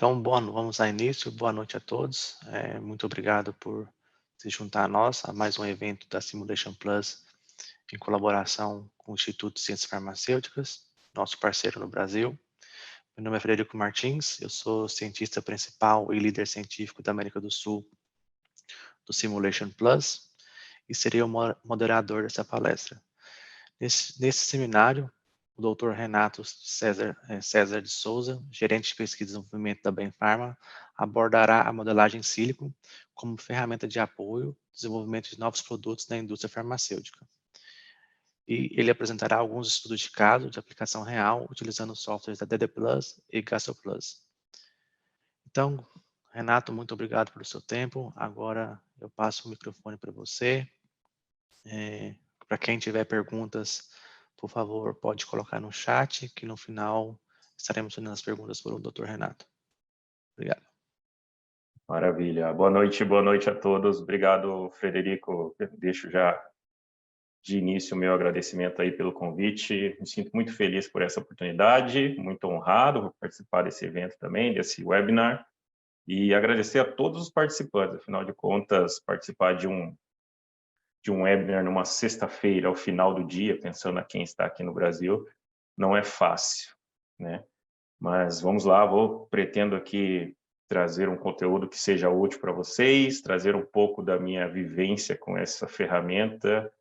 Então, vamos a início. Boa noite a todos. Muito obrigado por se juntar a nós, a mais um evento da Simulation Plus, em colaboração com o Instituto de Ciências Farmacêuticas, nosso parceiro no Brasil. Meu nome é Frederico Martins, eu sou cientista principal e líder científico da América do Sul do Simulation Plus e serei o moderador dessa palestra. Nesse seminário, o Dr. Renato César de Souza, gerente de pesquisa e desenvolvimento da Benfarma, abordará a modelagem em sílico como ferramenta de apoio ao desenvolvimento de novos produtos na indústria farmacêutica. E ele apresentará alguns estudos de caso de aplicação real utilizando os softwares da DD+ e GastroPlus. Então, Renato, muito obrigado pelo seu tempo. Agora eu passo o microfone para você. Para quem tiver perguntas, por favor, pode colocar no chat, que no final estaremos fazendo as perguntas para o Dr. Renato. Obrigado. Maravilha. Boa noite a todos. Obrigado, Frederico. Eu deixo já de início o meu agradecimento aí pelo convite. Me sinto muito feliz por essa oportunidade, muito honrado por participar desse evento também, desse webinar, e agradecer a todos os participantes. Afinal de contas, participar de um webinar numa sexta-feira, ao final do dia, pensando a quem está aqui no Brasil, não é fácil, né? Mas vamos lá, pretendo aqui trazer um conteúdo que seja útil para vocês, trazer um pouco da minha vivência com essa ferramenta.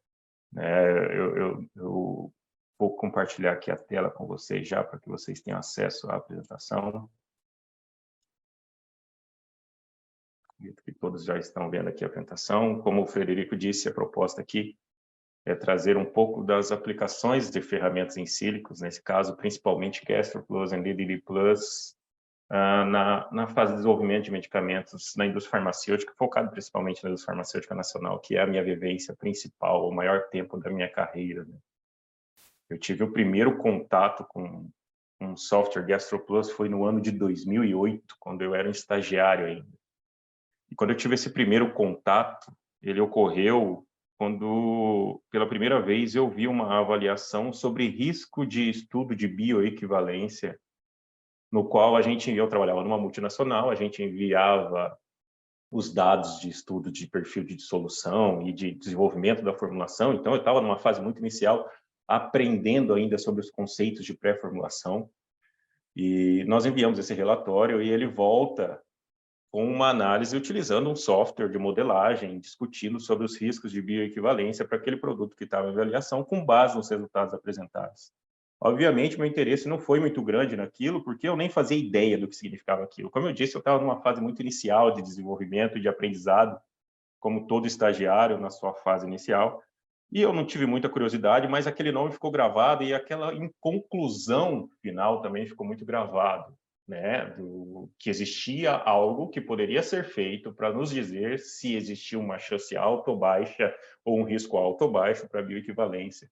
Eu vou compartilhar aqui a tela com vocês já, para que vocês tenham acesso à apresentação. Acredito que todos já estão vendo aqui a apresentação. Como o Frederico disse, a proposta aqui é trazer um pouco das aplicações de ferramentas em sílicos, nesse caso, principalmente GastroPlus e DDD+, na fase de desenvolvimento de medicamentos na indústria farmacêutica, focado principalmente na indústria farmacêutica nacional, que é a minha vivência principal, o maior tempo da minha carreira, né? Eu tive o primeiro contato com um software GastroPlus foi no ano de 2008, quando eu era um estagiário ainda. E quando eu tive esse primeiro contato, ele ocorreu quando, pela primeira vez, eu vi uma avaliação sobre risco de estudo de bioequivalência, no qual eu trabalhava numa multinacional, a gente enviava os dados de estudo de perfil de dissolução e de desenvolvimento da formulação. Então, eu estava numa fase muito inicial, aprendendo ainda sobre os conceitos de pré-formulação, e nós enviamos esse relatório e ele volta com uma análise utilizando um software de modelagem, discutindo sobre os riscos de bioequivalência para aquele produto que estava em avaliação, com base nos resultados apresentados. Obviamente, meu interesse não foi muito grande naquilo, porque eu nem fazia ideia do que significava aquilo. Como eu disse, eu estava numa fase muito inicial de desenvolvimento e de aprendizado, como todo estagiário na sua fase inicial, e eu não tive muita curiosidade, mas aquele nome ficou gravado e aquela conclusão final também ficou muito gravado, né? Que existia algo que poderia ser feito para nos dizer se existia uma chance alta ou baixa, ou um risco alto ou baixo para bioequivalência.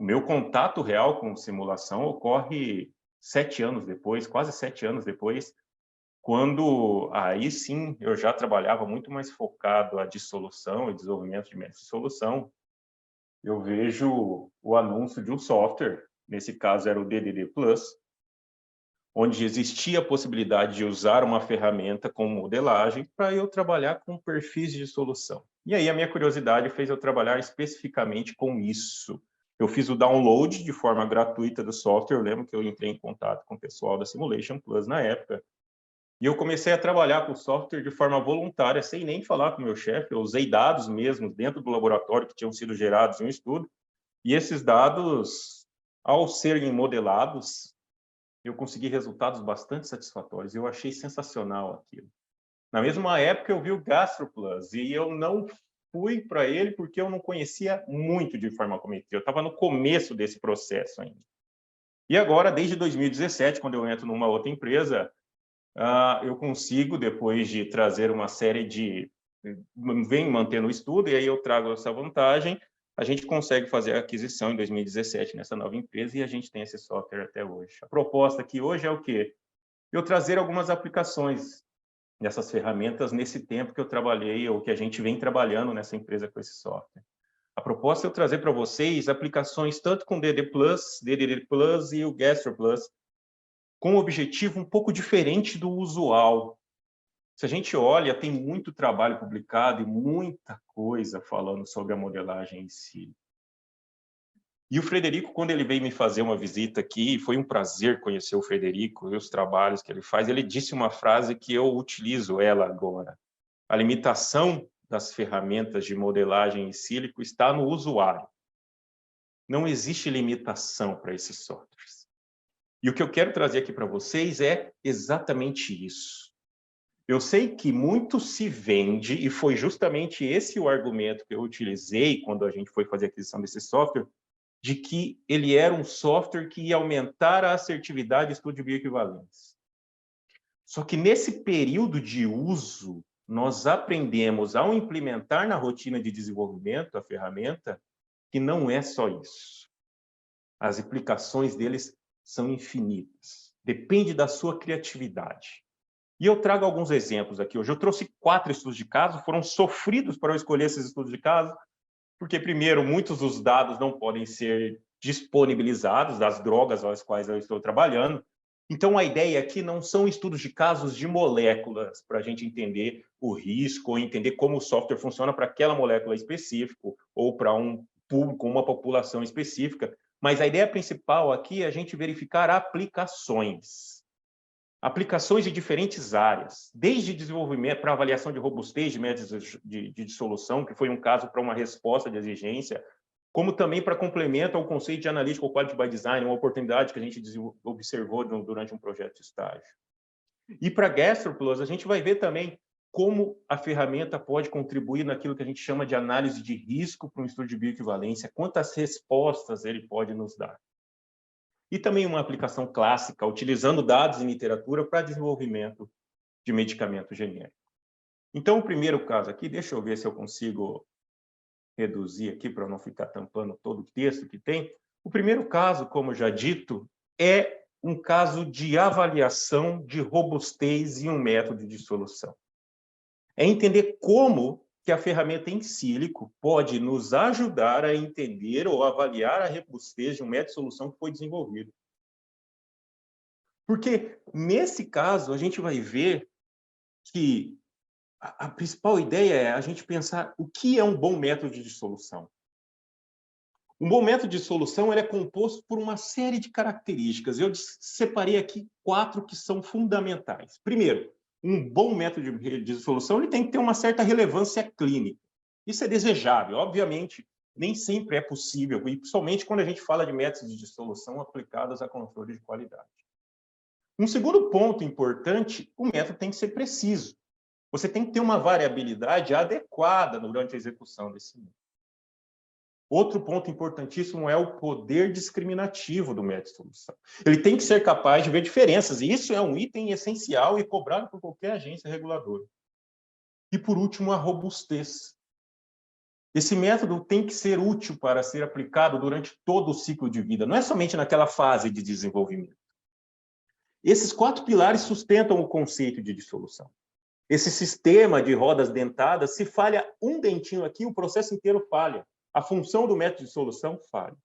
O meu contato real com simulação ocorre 7 anos depois, quase 7 anos depois, quando aí sim eu já trabalhava muito mais focado a dissolução e desenvolvimento de métodos de solução. Eu vejo o anúncio de um software, nesse caso era o DDD+, onde existia a possibilidade de usar uma ferramenta com modelagem para eu trabalhar com perfis de solução. E aí a minha curiosidade fez eu trabalhar especificamente com isso. Eu fiz o download de forma gratuita do software, eu lembro que eu entrei em contato com o pessoal da Simulation Plus na época, e eu comecei a trabalhar com o software de forma voluntária, sem nem falar com o meu chefe. Eu usei dados mesmo dentro do laboratório que tinham sido gerados em um estudo, e esses dados, ao serem modelados, eu consegui resultados bastante satisfatórios. Eu achei sensacional aquilo. Na mesma época, eu vi o GastroPlus, e eu não fui para ele porque eu não conhecia muito de farmacometria. Eu estava no começo desse processo ainda. E agora, desde 2017, quando eu entro numa outra empresa, eu consigo, depois de trazer uma série de... Vem mantendo o estudo, e aí eu trago essa vantagem, a gente consegue fazer a aquisição em 2017 nessa nova empresa, e a gente tem esse software até hoje. A proposta aqui hoje é o quê? Eu trazer algumas aplicações dessas ferramentas nesse tempo que eu trabalhei, ou que a gente vem trabalhando nessa empresa com esse software. A proposta é eu trazer para vocês aplicações tanto com DDD+, e o GastroPlus, com um objetivo um pouco diferente do usual. Se a gente olha, tem muito trabalho publicado e muita coisa falando sobre a modelagem em si. E o Frederico, quando ele veio me fazer uma visita aqui, foi um prazer conhecer o Frederico e os trabalhos que ele faz, ele disse uma frase que eu utilizo ela agora. A limitação das ferramentas de modelagem em sílico está no usuário. Não existe limitação para esses softwares. E o que eu quero trazer aqui para vocês é exatamente isso. Eu sei que muito se vende, e foi justamente esse o argumento que eu utilizei quando a gente foi fazer a aquisição desse software, de que ele era um software que ia aumentar a assertividade do estudo de bioequivalência. Só que nesse período de uso, nós aprendemos, ao implementar na rotina de desenvolvimento a ferramenta, que não é só isso. As implicações deles são infinitas. Depende da sua criatividade. E eu trago alguns exemplos aqui. Hoje eu trouxe 4 estudos de caso, foram sofridos para eu escolher esses estudos de caso, porque, primeiro, muitos dos dados não podem ser disponibilizados, das drogas às quais eu estou trabalhando. Então, a ideia aqui não são estudos de casos de moléculas, para a gente entender o risco, ou entender como o software funciona para aquela molécula específica, ou para um público, uma população específica. Mas a ideia principal aqui é a gente verificar aplicações. Aplicações de diferentes áreas, desde desenvolvimento para avaliação de robustez de métodos de dissolução, que foi um caso para uma resposta de exigência, como também para complemento ao conceito de Analytical Quality by Design, uma oportunidade que a gente observou durante um projeto de estágio. E para GastroPlus, a gente vai ver também como a ferramenta pode contribuir naquilo que a gente chama de análise de risco para um estudo de bioequivalência, quantas respostas ele pode nos dar. E também uma aplicação clássica, utilizando dados em literatura para desenvolvimento de medicamento genérico. Então, o primeiro caso aqui, deixa eu ver se eu consigo reduzir aqui para não ficar tampando todo o texto que tem. O primeiro caso, como já dito, é um caso de avaliação de robustez em um método de dissolução. É entender como que a ferramenta em sílico pode nos ajudar a entender ou avaliar a robustez de um método de solução que foi desenvolvido. Porque, nesse caso, a gente vai ver que a principal ideia é a gente pensar o que é um bom método de dissolução. Um bom método de dissolução ele é composto por uma série de características. Eu separei aqui 4 que são fundamentais. Primeiro, um bom método de dissolução ele tem que ter uma certa relevância clínica. Isso é desejável. Obviamente, nem sempre é possível, e principalmente quando a gente fala de métodos de dissolução aplicados a controle de qualidade. Um segundo ponto importante, o método tem que ser preciso. Você tem que ter uma variabilidade adequada durante a execução desse método. Outro ponto importantíssimo é o poder discriminativo do método de solução. Ele tem que ser capaz de ver diferenças, e isso é um item essencial e cobrado por qualquer agência reguladora. E, por último, a robustez. Esse método tem que ser útil para ser aplicado durante todo o ciclo de vida, não é somente naquela fase de desenvolvimento. Esses 4 pilares sustentam o conceito de dissolução. Esse sistema de rodas dentadas, se falha um dentinho aqui, o processo inteiro falha. A função do método de dissolução falha.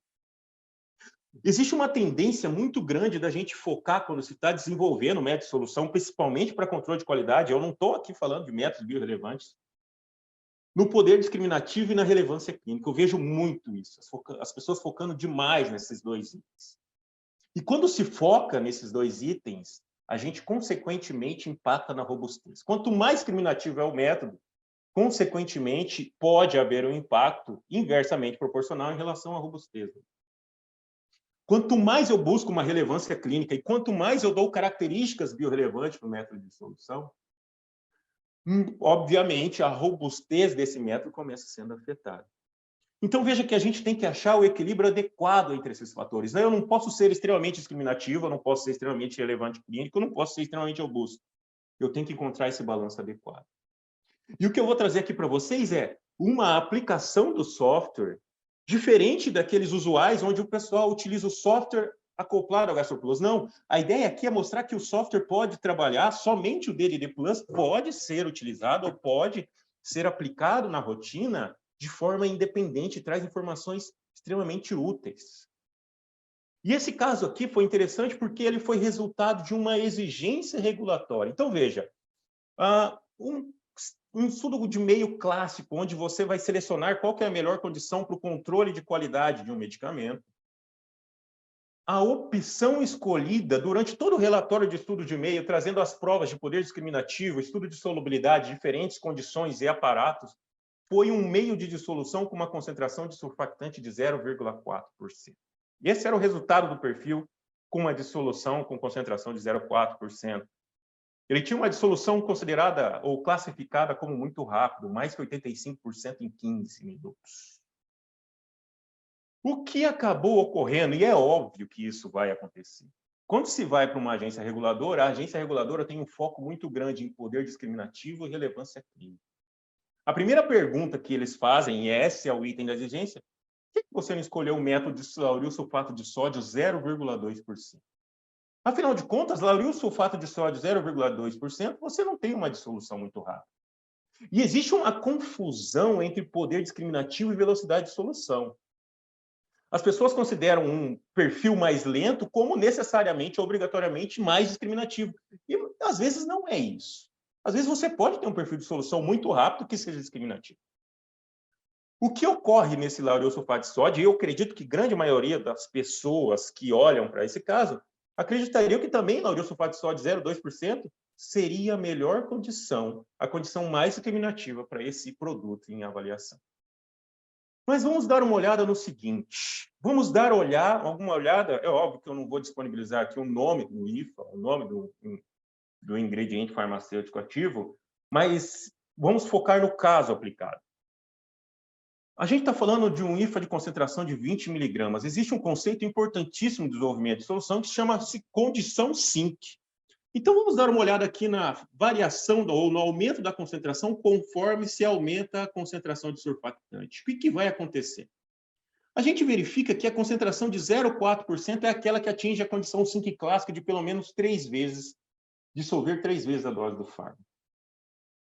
Existe uma tendência muito grande da gente focar quando se está desenvolvendo método de dissolução, principalmente para controle de qualidade. Eu não estou aqui falando de métodos biorrelevantes. No poder discriminativo e na relevância clínica. Eu vejo muito isso. As pessoas focando demais nesses 2 itens. E quando se foca nesses 2 itens, a gente, consequentemente, impacta na robustez. Quanto mais discriminativo é o método, consequentemente, pode haver um impacto inversamente proporcional em relação à robustez. Quanto mais eu busco uma relevância clínica e quanto mais eu dou características biorrelevantes para o método de dissolução, obviamente, a robustez desse método começa sendo afetada. Então, veja que a gente tem que achar o equilíbrio adequado entre esses fatores. Eu não posso ser extremamente discriminativo, eu não posso ser extremamente relevante clínico, eu não posso ser extremamente robusto. Eu tenho que encontrar esse balanço adequado. E o que eu vou trazer aqui para vocês é uma aplicação do software diferente daqueles usuais onde o pessoal utiliza o software acoplado ao GastroPlus. Não, a ideia aqui é mostrar que o software pode trabalhar, somente o DDD Plus pode ser utilizado ou pode ser aplicado na rotina de forma independente, traz informações extremamente úteis. E esse caso aqui foi interessante porque ele foi resultado de uma exigência regulatória. Então, veja, um estudo de meio clássico, onde você vai selecionar qual que é a melhor condição para o controle de qualidade de um medicamento. A opção escolhida durante todo o relatório de estudo de meio, trazendo as provas de poder discriminativo, estudo de solubilidade, diferentes condições e aparatos, foi um meio de dissolução com uma concentração de surfactante de 0,4%. Esse era o resultado do perfil com uma dissolução com concentração de 0,4%. Ele tinha uma dissolução considerada ou classificada como muito rápido, mais que 85% em 15 minutos. O que acabou ocorrendo, e é óbvio que isso vai acontecer, quando se vai para uma agência reguladora, a agência reguladora tem um foco muito grande em poder discriminativo e relevância clínica. A primeira pergunta que eles fazem, e esse é o item da exigência, por que você não escolheu o método de lauril sulfato de sódio 0,2%? Afinal de contas, lauril sulfato de sódio 0,2%, você não tem uma dissolução muito rápida. E existe uma confusão entre poder discriminativo e velocidade de solução. As pessoas consideram um perfil mais lento como necessariamente, obrigatoriamente, mais discriminativo. E às vezes não é isso. Às vezes você pode ter um perfil de solução muito rápido que seja discriminativo. O que ocorre nesse lauril sulfato de sódio, e eu acredito que grande maioria das pessoas que olham para esse caso, acreditariam que também lauril sulfato de sódio 0,2% seria a melhor condição, a condição mais discriminativa para esse produto em avaliação. Mas vamos dar uma olhada no seguinte. Vamos dar alguma olhada. É óbvio que eu não vou disponibilizar aqui o nome do IFA, o nome do ingrediente farmacêutico ativo, mas vamos focar no caso aplicado. A gente está falando de um IFA de concentração de 20 miligramas. Existe um conceito importantíssimo de desenvolvimento de solução que chama-se condição SYNC. Então, vamos dar uma olhada aqui na variação ou no aumento da concentração conforme se aumenta a concentração de surfactante. O que vai acontecer? A gente verifica que a concentração de 0,4% é aquela que atinge a condição SYNC clássica de pelo menos 3 vezes, dissolver 3 vezes a dose do fármaco.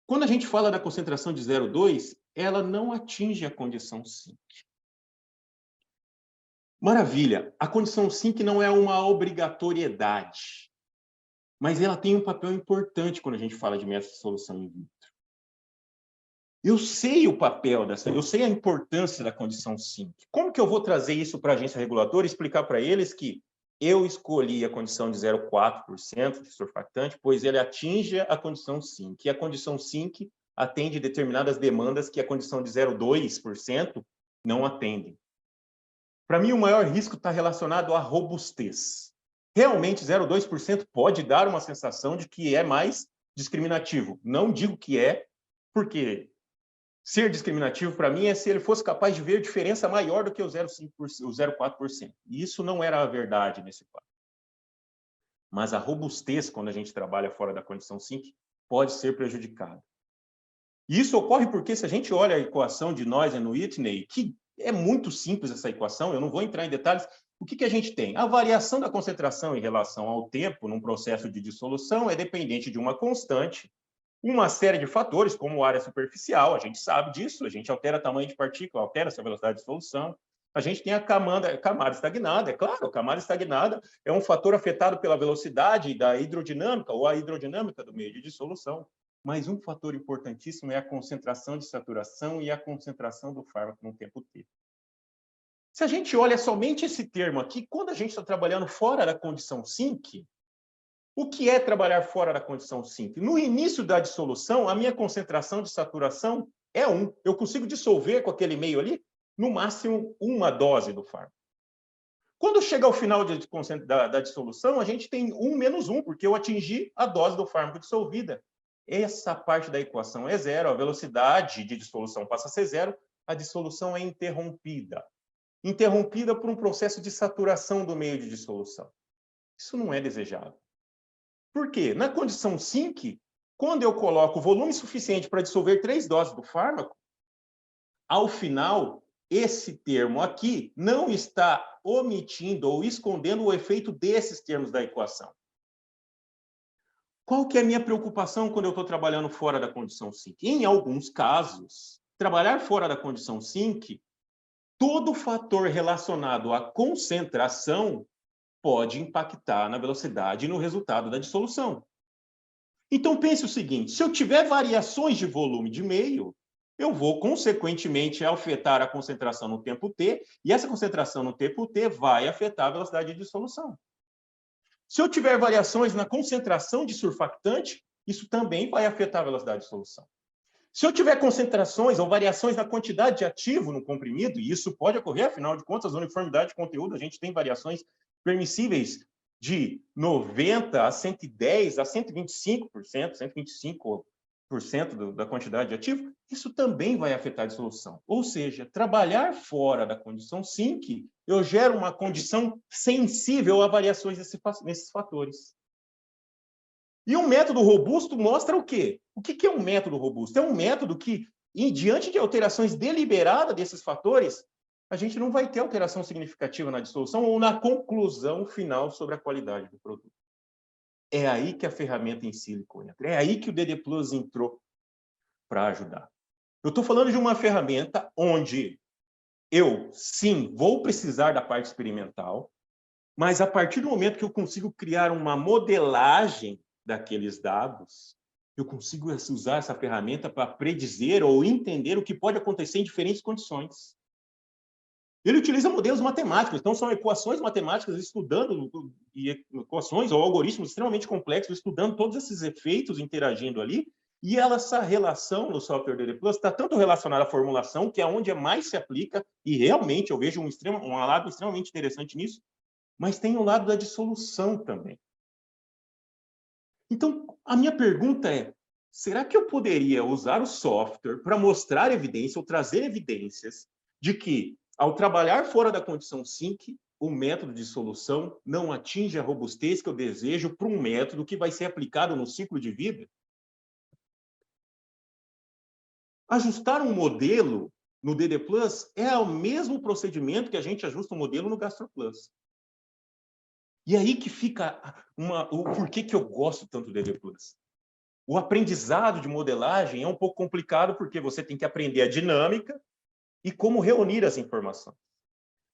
Quando a gente fala da concentração de 0,2, ela não atinge a condição SYNC. Maravilha! A condição SYNC não é uma obrigatoriedade, mas ela tem um papel importante quando a gente fala de método de solução in vitro. Eu sei o papel eu sei a importância da condição SYNC. Como que eu vou trazer isso para a agência reguladora e explicar para eles que eu escolhi a condição de 0,4% de surfactante, pois ele atinge a condição SYNC. E a condição SYNC atende determinadas demandas que a condição de 0,2% não atende. Para mim, o maior risco está relacionado à robustez. Realmente, 0,2% pode dar uma sensação de que é mais discriminativo. Não digo que é, porque ser discriminativo, para mim, é se ele fosse capaz de ver diferença maior do que o 0,4%. E isso não era a verdade nesse caso. Mas a robustez, quando a gente trabalha fora da condição SYNC, pode ser prejudicada. E isso ocorre porque, se a gente olha a equação de Noisen e Whitney, que é muito simples essa equação, eu não vou entrar em detalhes, o que a gente tem? A variação da concentração em relação ao tempo num processo de dissolução é dependente de uma constante, uma série de fatores, como área superficial, a gente sabe disso, a gente altera tamanho de partícula, altera essa velocidade de solução. A gente tem a camada estagnada, é claro, a camada estagnada é um fator afetado pela velocidade da hidrodinâmica ou a hidrodinâmica do meio de dissolução. Mas um fator importantíssimo é a concentração de saturação e a concentração do fármaco no tempo T. Se a gente olha somente esse termo aqui, quando a gente está trabalhando fora da condição SYNC, o que é trabalhar fora da condição SYNC? No início da dissolução, a minha concentração de saturação é 1. Eu consigo dissolver com aquele meio ali, no máximo, uma dose do fármaco. Quando chega ao final da dissolução, a gente tem 1 menos 1, porque eu atingi a dose do fármaco dissolvida. Essa parte da equação é 0, a velocidade de dissolução passa a ser 0, a dissolução é interrompida. Interrompida por um processo de saturação do meio de dissolução. Isso não é desejável. Por quê? Na condição SYNC, quando eu coloco volume suficiente para dissolver 3 doses do fármaco, ao final, esse termo aqui não está omitindo ou escondendo o efeito desses termos da equação. Qual que é a minha preocupação quando eu estou trabalhando fora da condição SYNC? Em alguns casos, trabalhar fora da condição SYNC, todo fator relacionado à concentração pode impactar na velocidade e no resultado da dissolução. Então, pense o seguinte, se eu tiver variações de volume de meio, eu vou, consequentemente, afetar a concentração no tempo t, e essa concentração no tempo t vai afetar a velocidade de dissolução. Se eu tiver variações na concentração de surfactante, isso também vai afetar a velocidade de dissolução. Se eu tiver concentrações ou variações na quantidade de ativo no comprimido, e isso pode ocorrer, afinal de contas, a uniformidade de conteúdo, a gente tem variações permissíveis de 90% a 110% a 125%, 125% da quantidade de ativo, isso também vai afetar a dissolução. Ou seja, trabalhar fora da condição SYNC, eu gero uma condição sensível a variações nesses fatores. E um método robusto mostra o quê? O que é um método robusto? É um método que, diante de alterações deliberadas desses fatores, a gente não vai ter alteração significativa na dissolução ou na conclusão final sobre a qualidade do produto. É aí que a ferramenta em sílico entra. É aí que o DD Plus entrou para ajudar. Eu estou falando de uma ferramenta onde eu, sim, vou precisar da parte experimental, mas a partir do momento que eu consigo criar uma modelagem daqueles dados, eu consigo usar essa ferramenta para predizer ou entender o que pode acontecer em diferentes condições. Ele utiliza modelos matemáticos, então são equações matemáticas estudando, e equações ou algoritmos extremamente complexos, estudando todos esses efeitos interagindo ali, e essa relação no software DD Plus está tanto relacionada à formulação, que é onde mais se aplica, e realmente eu vejo um lado extremamente interessante nisso, mas tem o lado da dissolução também. Então, a minha pergunta é, será que eu poderia usar o software para mostrar evidência ou trazer evidências de que, ao trabalhar fora da condição SYNC, o método de dissolução não atinge a robustez que eu desejo para um método que vai ser aplicado no ciclo de vida? Ajustar um modelo no DD Plus é o mesmo procedimento que a gente ajusta um modelo no GastroPlus. E aí que fica o porquê que eu gosto tanto do DD Plus. O aprendizado de modelagem é um pouco complicado porque você tem que aprender a dinâmica e como reunir as informações.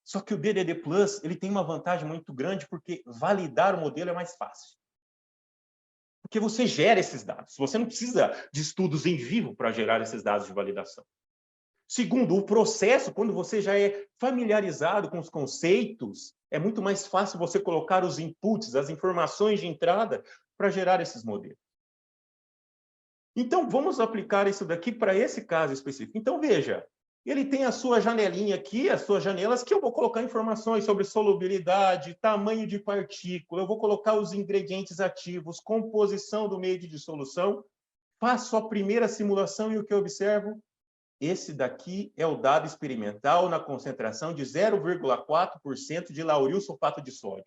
Só que o DDD Plus ele tem uma vantagem muito grande porque validar o modelo é mais fácil. Porque você gera esses dados. Você não precisa de estudos em vivo para gerar esses dados de validação. Segundo, o processo, quando você já é familiarizado com os conceitos, é muito mais fácil você colocar os inputs, as informações de entrada para gerar esses modelos. Então, vamos aplicar isso daqui para esse caso específico. Então, veja, ele tem a sua janelinha aqui, as suas janelas, que eu vou colocar informações sobre solubilidade, tamanho de partícula, eu vou colocar os ingredientes ativos, composição do meio de dissolução, faço a primeira simulação e o que eu observo? Esse daqui é o dado experimental na concentração de 0,4% de lauril sulfato de sódio.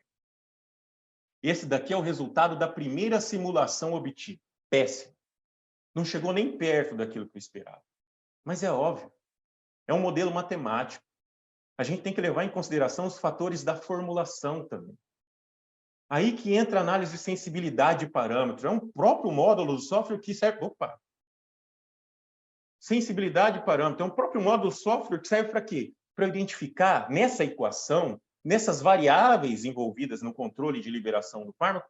Esse daqui é o resultado da primeira simulação obtida. Péssimo. Não chegou nem perto daquilo que eu esperava. Mas é óbvio. É um modelo matemático. A gente tem que levar em consideração os fatores da formulação também. Aí que entra a análise de sensibilidade de parâmetros. É um próprio módulo do software que serve... Opa! Sensibilidade de parâmetro. É um próprio módulo do software que serve para quê? Para identificar nessa equação, nessas variáveis envolvidas no controle de liberação do fármaco,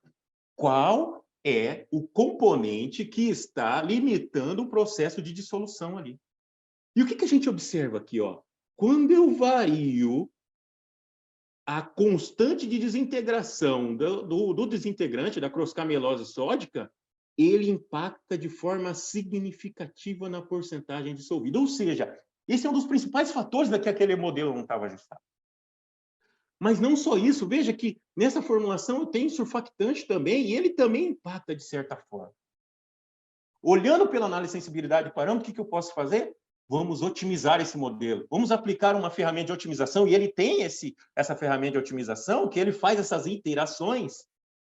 qual é o componente que está limitando o processo de dissolução ali. E o que a gente observa aqui? Ó? Quando eu vario a constante de desintegração do desintegrante, da crosscamelose sódica, ele impacta de forma significativa na porcentagem dissolvida. Ou seja, esse é um dos principais fatores da que aquele modelo não estava ajustado. Mas não só isso, veja que nessa formulação eu tenho surfactante também, e ele também impacta de certa forma. Olhando pela análise de sensibilidade de parâmetro, o que eu posso fazer? Vamos otimizar esse modelo. Vamos aplicar uma ferramenta de otimização, e ele tem essa ferramenta de otimização, que ele faz essas iterações,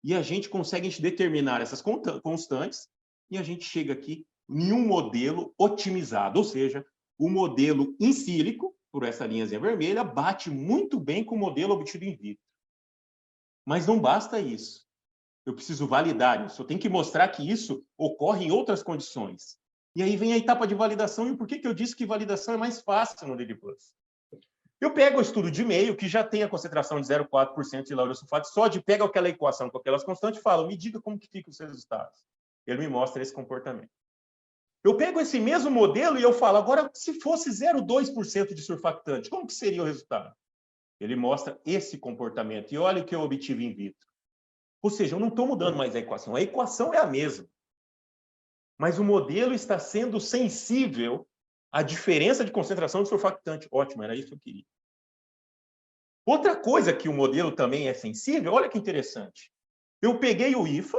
e a gente consegue determinar essas constantes, e a gente chega aqui em um modelo otimizado, ou seja, o modelo in sílico, por essa linhazinha vermelha, bate muito bem com o modelo obtido in vitro. Mas não basta isso. Eu preciso validar isso. Eu tenho que mostrar que isso ocorre em outras condições. E aí vem a etapa de validação. E por que eu disse que validação é mais fácil no DD Plus? Eu pego o estudo de meio, que já tem a concentração de 0,4% de lauryl sulfato de sódio, pego aquela equação com aquelas constantes e falo, me diga como que ficam os resultados. Ele me mostra esse comportamento. Eu pego esse mesmo modelo e eu falo, agora, se fosse 0,2% de surfactante, como que seria o resultado? Ele mostra esse comportamento. E olha o que eu obtive in vitro. Ou seja, eu não estou mudando mais a equação é a mesma. Mas o modelo está sendo sensível à diferença de concentração de surfactante. Ótimo, era isso que eu queria. Outra coisa que o modelo também é sensível, olha que interessante. Eu peguei o IFA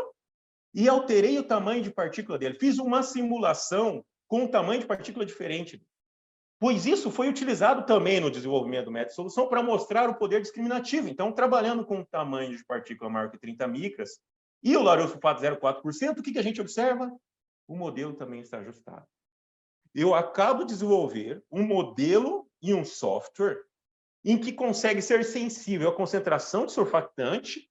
e alterei o tamanho de partícula dele. Fiz uma simulação com um tamanho de partícula diferente. Pois isso foi utilizado também no desenvolvimento do método de solução para mostrar o poder discriminativo. Então, trabalhando com um tamanho de partícula maior que 30 micras e o lauryl sulfato 0,4%, o que a gente observa? O modelo também está ajustado. Eu acabo de desenvolver um modelo e um software em que consegue ser sensível à concentração de surfactante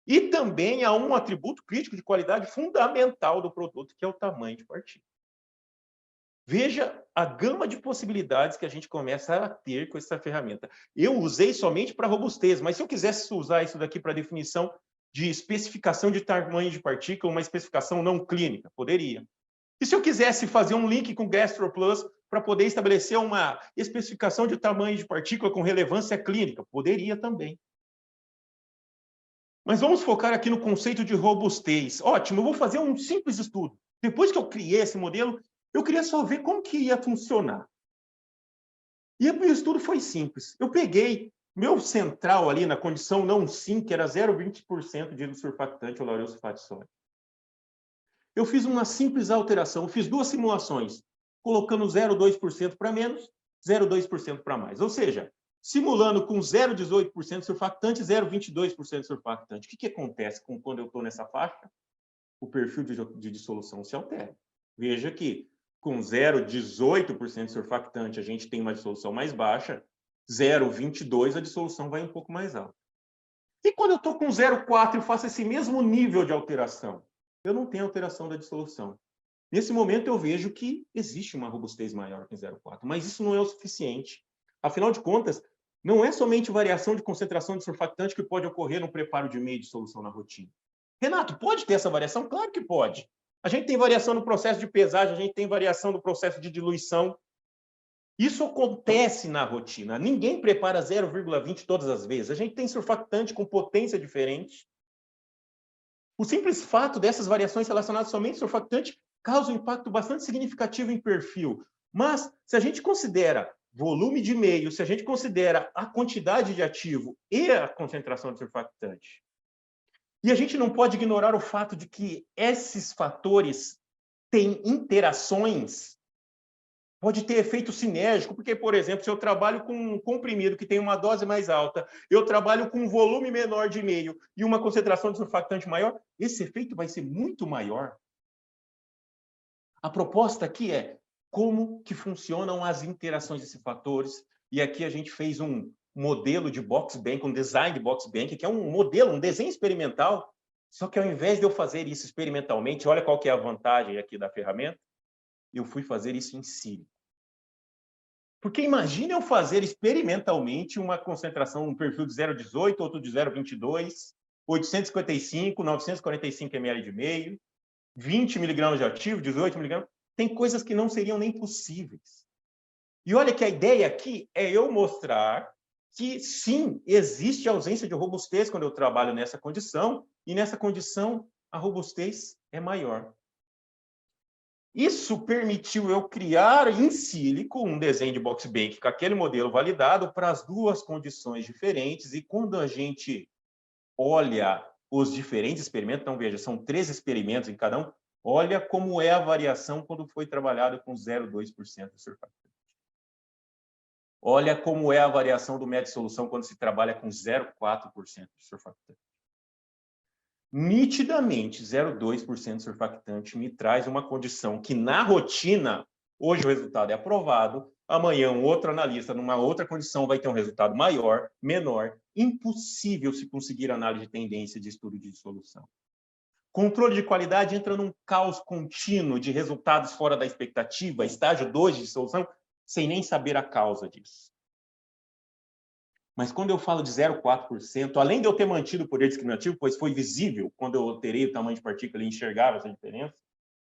e também a um atributo crítico de qualidade fundamental do produto, que é o tamanho de partícula. Veja a gama de possibilidades que a gente começa a ter com essa ferramenta. Eu usei somente para robustez, mas se eu quisesse usar isso daqui para definição de especificação de tamanho de partícula, uma especificação não clínica, poderia. E se eu quisesse fazer um link com GastroPlus para poder estabelecer uma especificação de tamanho de partícula com relevância clínica, poderia também. Mas vamos focar aqui no conceito de robustez. Ótimo, eu vou fazer um simples estudo. Depois que eu criei esse modelo, eu queria só ver como que ia funcionar. E o estudo foi simples. Eu peguei meu central ali na condição não sim, que era 0,20% de surfactante ou lauryl sulfato de sódio. Eu fiz uma simples alteração, fiz duas simulações, colocando 0,2% para menos, 0,2% para mais. Ou seja, simulando com 0,18% de surfactante e 0,22% de surfactante. O que acontece quando eu estou nessa faixa? O perfil de dissolução se altera. Veja que com 0,18% de surfactante a gente tem uma dissolução mais baixa, 0,22% a dissolução vai um pouco mais alta. E quando eu estou com 0,4% e faço esse mesmo nível de alteração, eu não tenho alteração da dissolução. Nesse momento eu vejo que existe uma robustez maior que 0,4%, mas isso não é o suficiente. Afinal de contas, não é somente variação de concentração de surfactante que pode ocorrer no preparo de meio de solução na rotina. Renato, pode ter essa variação? Claro que pode. A gente tem variação no processo de pesagem, a gente tem variação no processo de diluição. Isso acontece na rotina. Ninguém prepara 0,20 todas as vezes. A gente tem surfactante com potência diferente. O simples fato dessas variações relacionadas somente ao surfactante causa um impacto bastante significativo em perfil. Mas, se a gente considera volume de meio, se a gente considera a quantidade de ativo e a concentração de surfactante, e a gente não pode ignorar o fato de que esses fatores têm interações, pode ter efeito sinérgico, porque, por exemplo, se eu trabalho com um comprimido que tem uma dose mais alta, eu trabalho com um volume menor de meio e uma concentração de surfactante maior, esse efeito vai ser muito maior. A proposta aqui é como que funcionam as interações desses fatores, e aqui a gente fez um modelo de box bank, um design de box bank, que é um modelo, um desenho experimental, só que ao invés de eu fazer isso experimentalmente, olha qual que é a vantagem aqui da ferramenta, eu fui fazer isso em sílico. Porque imagine eu fazer experimentalmente uma concentração, um perfil de 0,18, outro de 0,22, 855, 945 ml de meio, 20 miligramas de ativo, 18 miligramas, tem coisas que não seriam nem possíveis. E olha que a ideia aqui é eu mostrar que, sim, existe ausência de robustez quando eu trabalho nessa condição, e nessa condição a robustez é maior. Isso permitiu eu criar em sílico um desenho de box bank com aquele modelo validado para as duas condições diferentes, e quando a gente olha os diferentes experimentos, então veja, são 3 experimentos em cada um, olha como é a variação quando foi trabalhado com 0,2% de surfactante. Olha como é a variação do método de solução quando se trabalha com 0,4% de surfactante. Nitidamente, 0,2% de surfactante me traz uma condição que, na rotina, hoje o resultado é aprovado, amanhã um outro analista, numa outra condição, vai ter um resultado maior, menor, impossível se conseguir análise de tendência de estudo de dissolução. Controle de qualidade entra num caos contínuo de resultados fora da expectativa, estágio 2 de dissolução, sem nem saber a causa disso. Mas quando eu falo de 0,4%, além de eu ter mantido o poder discriminativo, pois foi visível quando eu alterei o tamanho de partícula e enxergava essa diferença,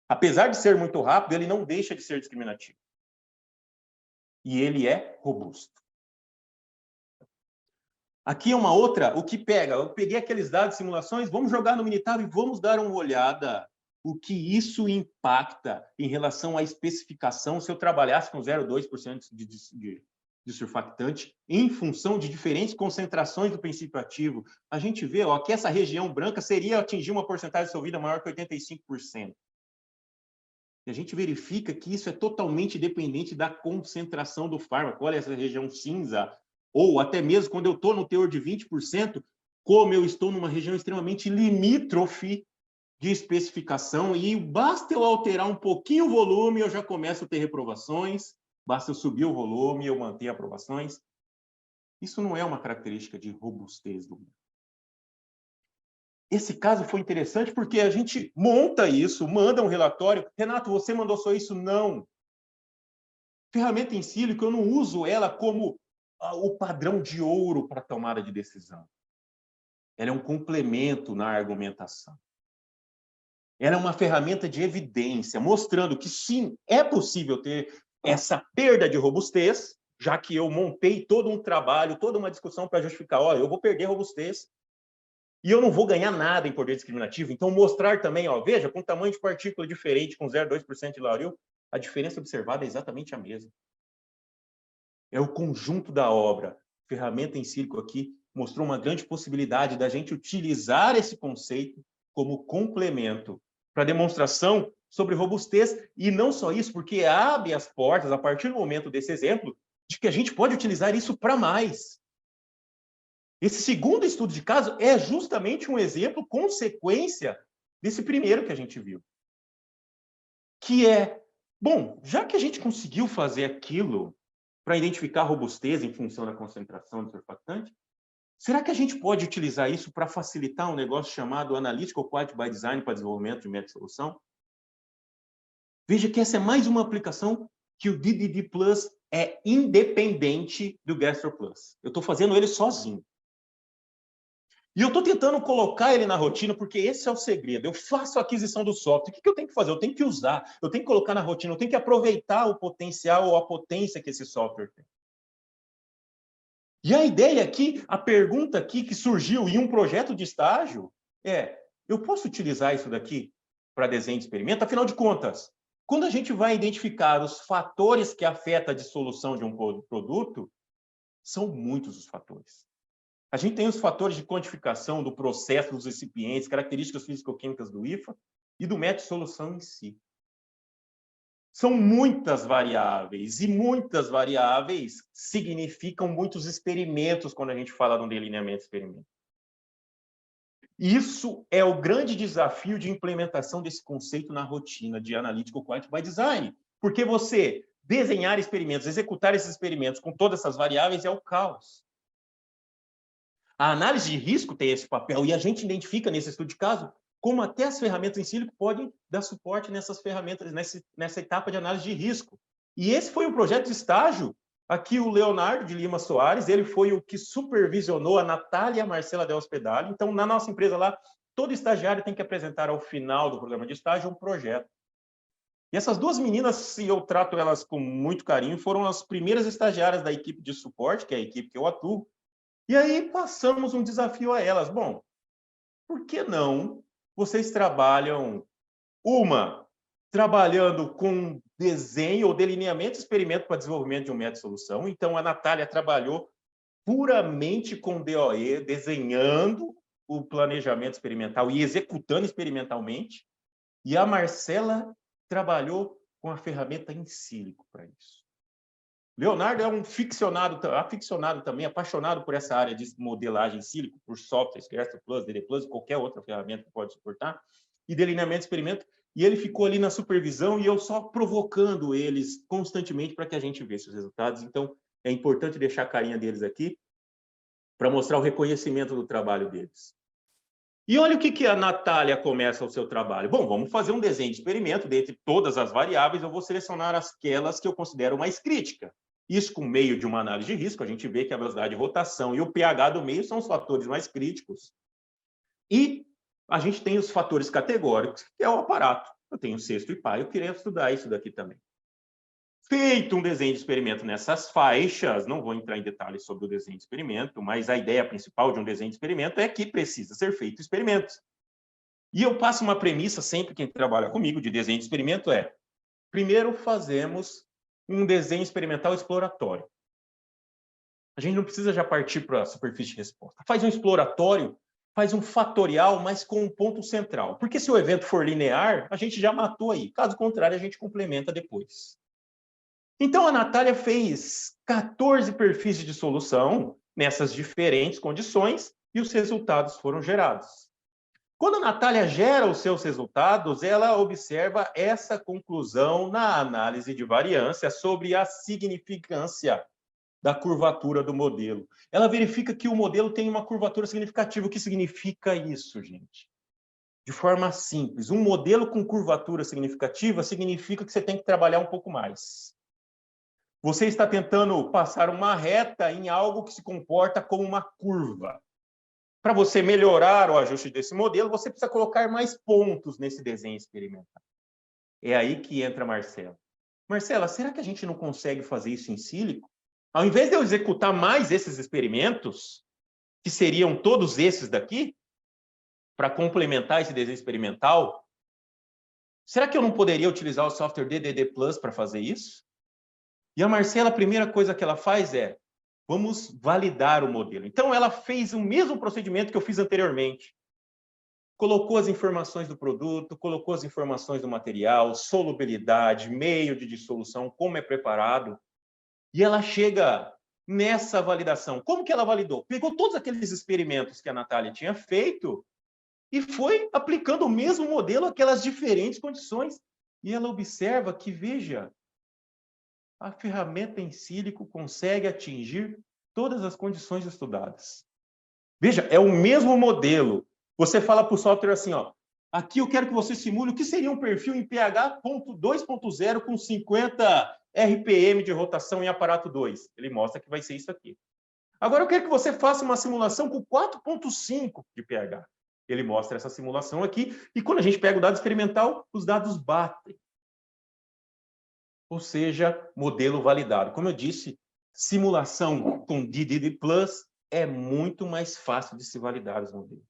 apesar de ser muito rápido, ele não deixa de ser discriminativo. E ele é robusto. Aqui é uma outra, o que pega? Eu peguei aqueles dados de simulações, vamos jogar no Minitab e vamos dar uma olhada o que isso impacta em relação à especificação se eu trabalhasse com 0,2% de surfactante em função de diferentes concentrações do princípio ativo. A gente vê que essa região branca seria atingir uma porcentagem dissolvida maior que 85%. E a gente verifica que isso é totalmente dependente da concentração do fármaco. Olha essa região cinza, ou até mesmo quando eu estou no teor de 20%, como eu estou numa região extremamente limítrofe de especificação, e basta eu alterar um pouquinho o volume, eu já começo a ter reprovações, basta eu subir o volume, eu manter aprovações. Isso não é uma característica de robustez do método. Esse caso foi interessante porque a gente monta isso, manda um relatório. Renato, você mandou só isso? Não. Ferramenta em sílico, eu não uso ela como o padrão de ouro para tomada de decisão. Ela é um complemento na argumentação. Ela é uma ferramenta de evidência, mostrando que sim, é possível ter essa perda de robustez, já que eu montei todo um trabalho, toda uma discussão para justificar, eu vou perder robustez, e eu não vou ganhar nada em poder discriminativo. Então, mostrar também, veja, com tamanho de partícula diferente, com 0,2% de Lauril, a diferença observada é exatamente a mesma. É o conjunto da obra. Ferramenta em sílico aqui mostrou uma grande possibilidade da gente utilizar esse conceito como complemento para demonstração sobre robustez, e não só isso, porque abre as portas, a partir do momento desse exemplo, de que a gente pode utilizar isso para mais. Esse segundo estudo de caso é justamente um exemplo, consequência desse primeiro que a gente viu. Que é, bom, já que a gente conseguiu fazer aquilo para identificar a robustez em função da concentração do surfactante, será que a gente pode utilizar isso para facilitar um negócio chamado Analytical Quality by Design para desenvolvimento de método de solução? Veja que essa é mais uma aplicação que o DDD Plus é independente do Gastro Plus. Eu estou fazendo ele sozinho. E eu estou tentando colocar ele na rotina, porque esse é o segredo. Eu faço a aquisição do software. O que eu tenho que fazer? Eu tenho que usar, eu tenho que colocar na rotina, eu tenho que aproveitar o potencial ou a potência que esse software tem. E a ideia aqui, a pergunta aqui que surgiu em um projeto de estágio é, eu posso utilizar isso daqui para desenho de experimento? Afinal de contas, quando a gente vai identificar os fatores que afetam a dissolução de um produto, são muitos os fatores. A gente tem os fatores de quantificação do processo dos recipientes, características físico-químicas do IFA e do método de solução em si. São muitas variáveis, e muitas variáveis significam muitos experimentos quando a gente fala de um delineamento de experimento. Isso é o grande desafio de implementação desse conceito na rotina de Analytical Quality by Design, porque você desenhar experimentos, executar esses experimentos com todas essas variáveis é o caos. A análise de risco tem esse papel, e a gente identifica nesse estudo de caso como até as ferramentas em sílico podem dar suporte nessas ferramentas, nessa etapa de análise de risco. E esse foi um projeto de estágio. Aqui o Leonardo de Lima Soares, ele foi o que supervisionou a Natália e a Marcela Del Hospedale. Então, na nossa empresa lá, todo estagiário tem que apresentar ao final do programa de estágio um projeto. E essas duas meninas, se eu trato elas com muito carinho, foram as primeiras estagiárias da equipe de suporte, que é a equipe que eu atuo. E aí passamos um desafio a elas. Bom, por que não vocês trabalham trabalhando com desenho ou delineamento de experimento para desenvolvimento de um método de solução? Então, a Natália trabalhou puramente com DOE, desenhando o planejamento experimental e executando experimentalmente. E a Marcela trabalhou com a ferramenta em sílico para isso. Leonardo é um aficionado também, apaixonado por essa área de modelagem em sílico, por softwares, Gastro Plus, DD Plus, qualquer outra ferramenta que pode suportar, e delineamento de experimento, e ele ficou ali na supervisão e eu só provocando eles constantemente para que a gente vesse os resultados. Então, é importante deixar a carinha deles aqui para mostrar o reconhecimento do trabalho deles. E olha o que a Natália começa o seu trabalho. Bom, vamos fazer um desenho de experimento. Dentre todas as variáveis, eu vou selecionar aquelas que eu considero mais críticas. Isso com meio de uma análise de risco, a gente vê que a velocidade de rotação e o pH do meio são os fatores mais críticos. E a gente tem os fatores categóricos, que é o aparato. Eu tenho cesto e pá, eu queria estudar isso daqui também. Feito um desenho de experimento nessas faixas, não vou entrar em detalhes sobre o desenho de experimento, mas a ideia principal de um desenho de experimento é que precisa ser feito experimentos. E eu passo uma premissa sempre quem trabalha comigo de desenho de experimento é: primeiro fazemos um desenho experimental exploratório. A gente não precisa já partir para a superfície de resposta. Faz um exploratório, faz um fatorial, mas com um ponto central. Porque se o evento for linear, a gente já matou aí. Caso contrário, a gente complementa depois. Então, a Natália fez 14 perfis de dissolução nessas diferentes condições e os resultados foram gerados. Quando a Natália gera os seus resultados, ela observa essa conclusão na análise de variância sobre a significância da curvatura do modelo. Ela verifica que o modelo tem uma curvatura significativa. O que significa isso, gente? De forma simples, um modelo com curvatura significativa significa que você tem que trabalhar um pouco mais. Você está tentando passar uma reta em algo que se comporta como uma curva. Para você melhorar o ajuste desse modelo, você precisa colocar mais pontos nesse desenho experimental. É aí que entra a Marcela. Marcela, será que a gente não consegue fazer isso em sílico? Ao invés de eu executar mais esses experimentos, que seriam todos esses daqui, para complementar esse desenho experimental, será que eu não poderia utilizar o software DDD Plus para fazer isso? E a Marcela, a primeira coisa que ela faz é: vamos validar o modelo. Então, ela fez o mesmo procedimento que eu fiz anteriormente. Colocou as informações do produto, colocou as informações do material, solubilidade, meio de dissolução, como é preparado. E ela chega nessa validação. Como que ela validou? Pegou todos aqueles experimentos que a Natália tinha feito e foi aplicando o mesmo modelo àquelas diferentes condições. E ela observa que, veja, a ferramenta em sílico consegue atingir todas as condições estudadas. Veja, é o mesmo modelo. Você fala para o software assim, ó, aqui eu quero que você simule o que seria um perfil em pH 2.0 com 50 RPM de rotação em aparato 2. Ele mostra que vai ser isso aqui. Agora eu quero que você faça uma simulação com 4.5 de pH. Ele mostra essa simulação aqui, e quando a gente pega o dado experimental, os dados batem. Ou seja, modelo validado. Como eu disse, simulação com DDD Plus é muito mais fácil de se validar os modelos.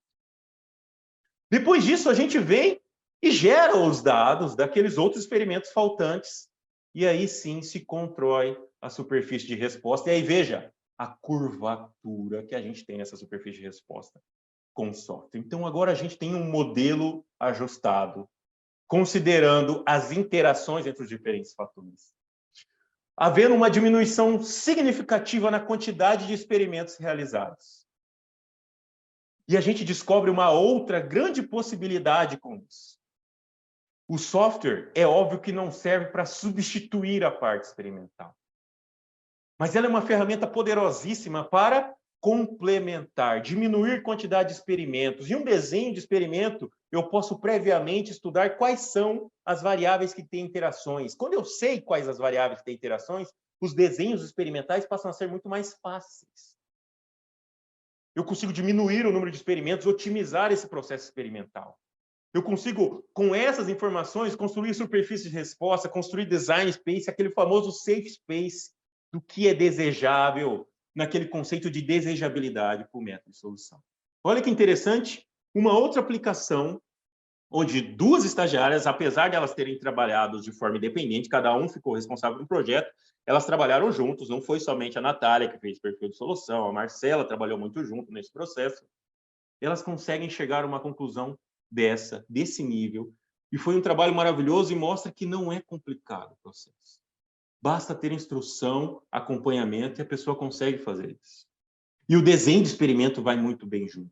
Depois disso, a gente vem e gera os dados daqueles outros experimentos faltantes, e aí sim se constrói a superfície de resposta. E aí, veja, a curvatura que a gente tem nessa superfície de resposta com o software. Então, agora a gente tem um modelo ajustado, considerando as interações entre os diferentes fatores, havendo uma diminuição significativa na quantidade de experimentos realizados. E a gente descobre uma outra grande possibilidade com isso. O software, é óbvio que não serve para substituir a parte experimental, mas ela é uma ferramenta poderosíssima para complementar, diminuir a quantidade de experimentos. Em um desenho de experimento, eu posso previamente estudar quais são as variáveis que têm interações. Quando eu sei quais as variáveis que têm interações, os desenhos experimentais passam a ser muito mais fáceis. Eu consigo diminuir o número de experimentos, otimizar esse processo experimental. Eu consigo, com essas informações, construir superfície de resposta, construir design space, aquele famoso safe space do que é desejável, naquele conceito de desejabilidade para o método de solução. Olha que interessante, uma outra aplicação onde duas estagiárias, apesar de elas terem trabalhado de forma independente, cada um ficou responsável por um projeto, elas trabalharam juntos, não foi somente a Natália que fez perfil de solução, a Marcela trabalhou muito junto nesse processo. Elas conseguem chegar a uma conclusão desse nível, e foi um trabalho maravilhoso e mostra que não é complicado o processo. Basta ter instrução, acompanhamento e a pessoa consegue fazer isso. E o desenho de experimento vai muito bem junto.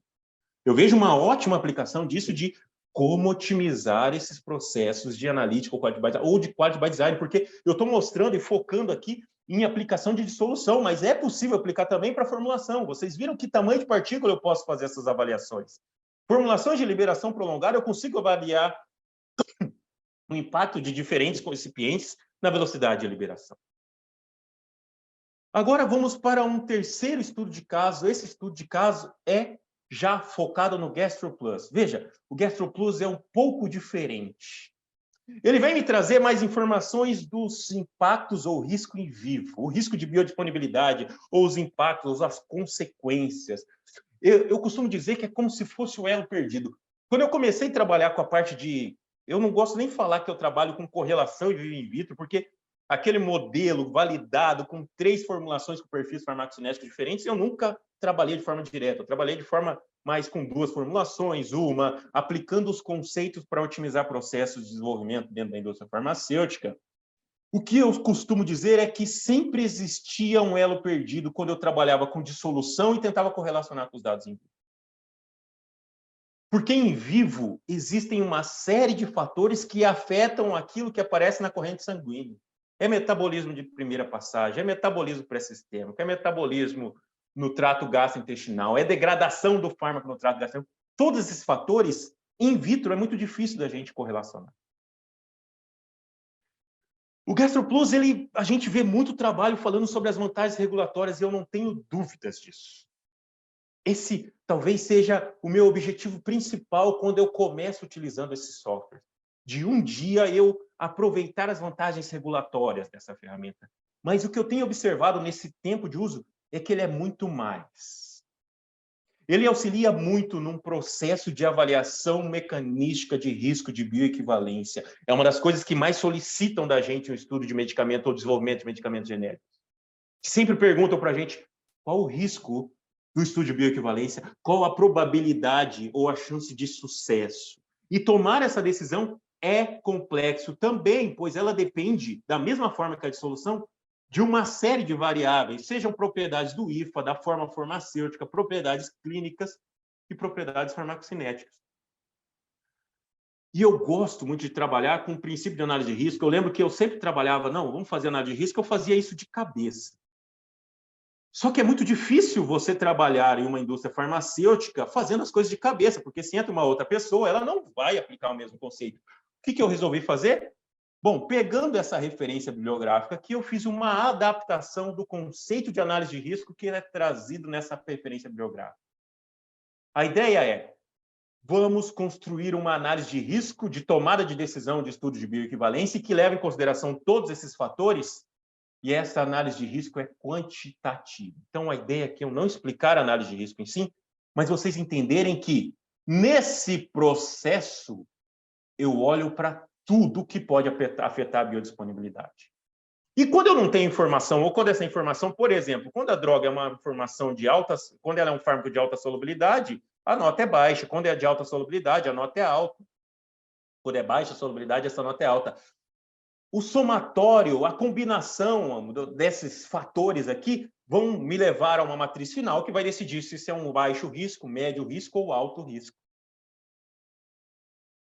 Eu vejo uma ótima aplicação disso de como otimizar esses processos de analítica ou de quality by design, porque eu estou mostrando e focando aqui em aplicação de dissolução, mas é possível aplicar também para formulação. Vocês viram que tamanho de partícula eu posso fazer essas avaliações. Formulações de liberação prolongada, eu consigo avaliar o impacto de diferentes recipientes na velocidade de liberação. Agora vamos para um terceiro estudo de caso. Esse estudo de caso é já focado no GastroPlus. Veja, o GastroPlus é um pouco diferente. Ele vai me trazer mais informações dos impactos ou risco em vivo, o risco de biodisponibilidade, ou os impactos, ou as consequências. Eu costumo dizer que é como se fosse o elo perdido. Quando eu comecei a trabalhar com a parte de... Eu não gosto nem de falar que eu trabalho com correlação de in vitro, porque aquele modelo validado com 3 formulações com perfis farmacocinéticos diferentes, eu nunca trabalhei de forma direta. Eu trabalhei de forma mais com 2 formulações, uma aplicando os conceitos para otimizar processos de desenvolvimento dentro da indústria farmacêutica. O que eu costumo dizer é que sempre existia um elo perdido quando eu trabalhava com dissolução e tentava correlacionar com os dados em vivo. Porque em vivo existem uma série de fatores que afetam aquilo que aparece na corrente sanguínea. É metabolismo de primeira passagem, é metabolismo pré-sistêmico, é metabolismo no trato gastrointestinal, é degradação do fármaco no trato gastrointestinal. Todos esses fatores, in vitro, é muito difícil da gente correlacionar. O GastroPlus, a gente vê muito trabalho falando sobre as vantagens regulatórias e eu não tenho dúvidas disso. Esse talvez seja o meu objetivo principal quando eu começo utilizando esse software. De um dia eu aproveitar as vantagens regulatórias dessa ferramenta. Mas o que eu tenho observado nesse tempo de uso é que ele é muito mais. Ele auxilia muito num processo de avaliação mecanística de risco de bioequivalência. É uma das coisas que mais solicitam da gente um estudo de medicamento ou desenvolvimento de medicamentos genéricos. Sempre perguntam para a gente qual o risco do estudo de bioequivalência, qual a probabilidade ou a chance de sucesso. E tomar essa decisão é complexo também, pois ela depende, da mesma forma que a dissolução, de uma série de variáveis, sejam propriedades do IFA, da forma farmacêutica, propriedades clínicas e propriedades farmacocinéticas. E eu gosto muito de trabalhar com o princípio de análise de risco. Eu lembro que eu sempre trabalhava, não, vamos fazer análise de risco, eu fazia isso de cabeça. Só que é muito difícil você trabalhar em uma indústria farmacêutica fazendo as coisas de cabeça, porque se entra uma outra pessoa, ela não vai aplicar o mesmo conceito. O que eu resolvi fazer? Bom, pegando essa referência bibliográfica aqui, eu fiz uma adaptação do conceito de análise de risco que é trazido nessa referência bibliográfica. A ideia é, vamos construir uma análise de risco de tomada de decisão de estudo de bioequivalência que leva em consideração todos esses fatores. E essa análise de risco é quantitativa. Então, a ideia aqui é eu não explicar a análise de risco em si, mas vocês entenderem que, nesse processo, eu olho para tudo que pode afetar a biodisponibilidade. E quando eu não tenho informação, ou quando essa informação, por exemplo, quando a droga é uma informação de alta, quando ela é um fármaco de alta solubilidade, a nota é baixa. Quando é de alta solubilidade, a nota é alta. Quando é baixa solubilidade, essa nota é alta. O somatório, a combinação desses fatores aqui vão me levar a uma matriz final que vai decidir se isso é um baixo risco, médio risco ou alto risco.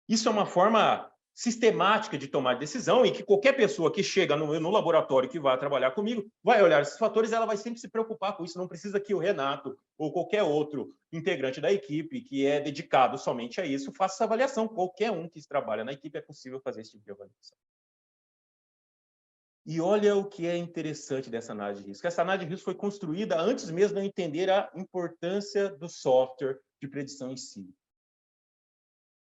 Isso é uma forma sistemática de tomar decisão e que qualquer pessoa que chega no laboratório que vai trabalhar comigo vai olhar esses fatores e ela vai sempre se preocupar com isso. Não precisa que o Renato ou qualquer outro integrante da equipe que é dedicado somente a isso faça essa avaliação. Qualquer um que trabalha na equipe é possível fazer esse tipo de avaliação. E olha o que é interessante dessa análise de risco. Essa análise de risco foi construída antes mesmo de eu entender a importância do software de predição em si.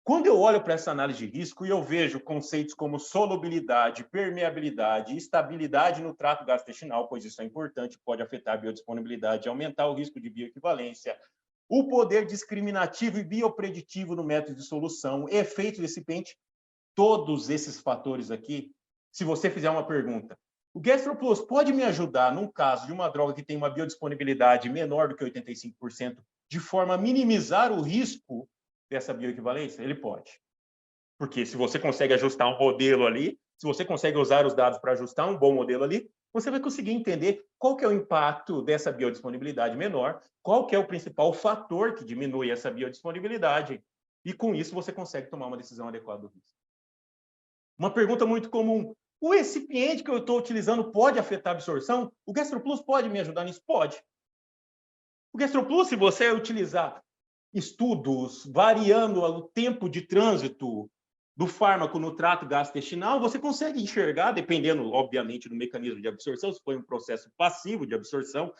Quando eu olho para essa análise de risco e eu vejo conceitos como solubilidade, permeabilidade e estabilidade no trato gastrointestinal, pois isso é importante, pode afetar a biodisponibilidade, aumentar o risco de bioequivalência, o poder discriminativo e biopreditivo no método de solução, efeito recipiente, todos esses fatores aqui. Se você fizer uma pergunta, o GastroPlus pode me ajudar num caso de uma droga que tem uma biodisponibilidade menor do que 85%, de forma a minimizar o risco dessa bioequivalência? Ele pode. Porque se você consegue ajustar um modelo ali, se você consegue usar os dados para ajustar um bom modelo ali, você vai conseguir entender qual que é o impacto dessa biodisponibilidade menor, qual que é o principal fator que diminui essa biodisponibilidade, e com isso você consegue tomar uma decisão adequada do risco. Uma pergunta muito comum: o recipiente que eu estou utilizando pode afetar a absorção? O GastroPlus pode me ajudar nisso? Pode. O GastroPlus, se você utilizar estudos variando o tempo de trânsito do fármaco no trato gastrointestinal, você consegue enxergar, dependendo, obviamente, do mecanismo de absorção, se foi um processo passivo de absorção,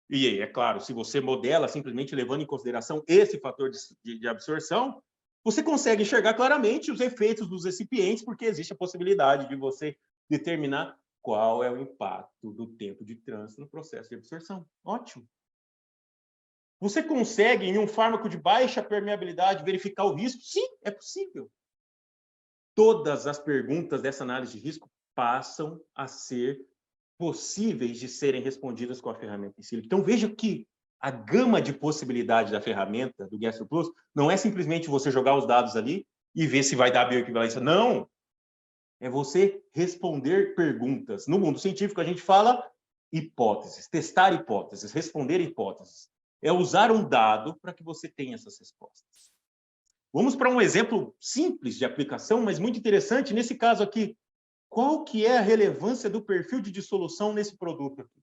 e é claro, se você modela simplesmente levando em consideração esse fator de absorção, você consegue enxergar claramente os efeitos dos recipientes, porque existe a possibilidade de você determinar qual é o impacto do tempo de trânsito no processo de absorção. Ótimo. Você consegue, em um fármaco de baixa permeabilidade, verificar o risco? Sim, é possível. Todas as perguntas dessa análise de risco passam a ser possíveis de serem respondidas com a ferramenta em si. Então, veja que a gama de possibilidades da ferramenta, do GastroPlus, não é simplesmente você jogar os dados ali e ver se vai dar bioequivalência. Não! É você responder perguntas. No mundo científico, a gente fala hipóteses, testar hipóteses, responder hipóteses. É usar um dado para que você tenha essas respostas. Vamos para um exemplo simples de aplicação, mas muito interessante. Nesse caso aqui, qual que é a relevância do perfil de dissolução nesse produto aqui?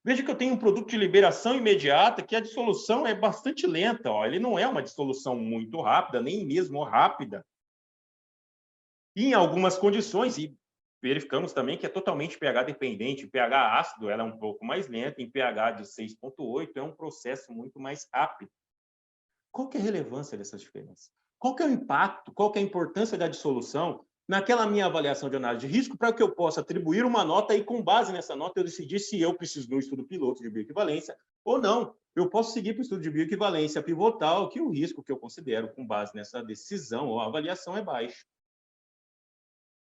Veja que eu tenho um produto de liberação imediata, que a dissolução é bastante lenta. Ó. Ele não é uma dissolução muito rápida, nem mesmo rápida. E em algumas condições, e verificamos também que é totalmente pH dependente. Em pH ácido, ela é um pouco mais lenta. Em pH de 6,8, é um processo muito mais rápido. Qual que é a relevância dessas diferenças? Qual que é o impacto, qual que é a importância da dissolução naquela minha avaliação de análise de risco para que eu possa atribuir uma nota e, com base nessa nota, eu decidir se eu preciso de um estudo piloto de bioequivalência ou não. Eu posso seguir para o estudo de bioequivalência pivotal, que o risco que eu considero com base nessa decisão ou avaliação é baixo.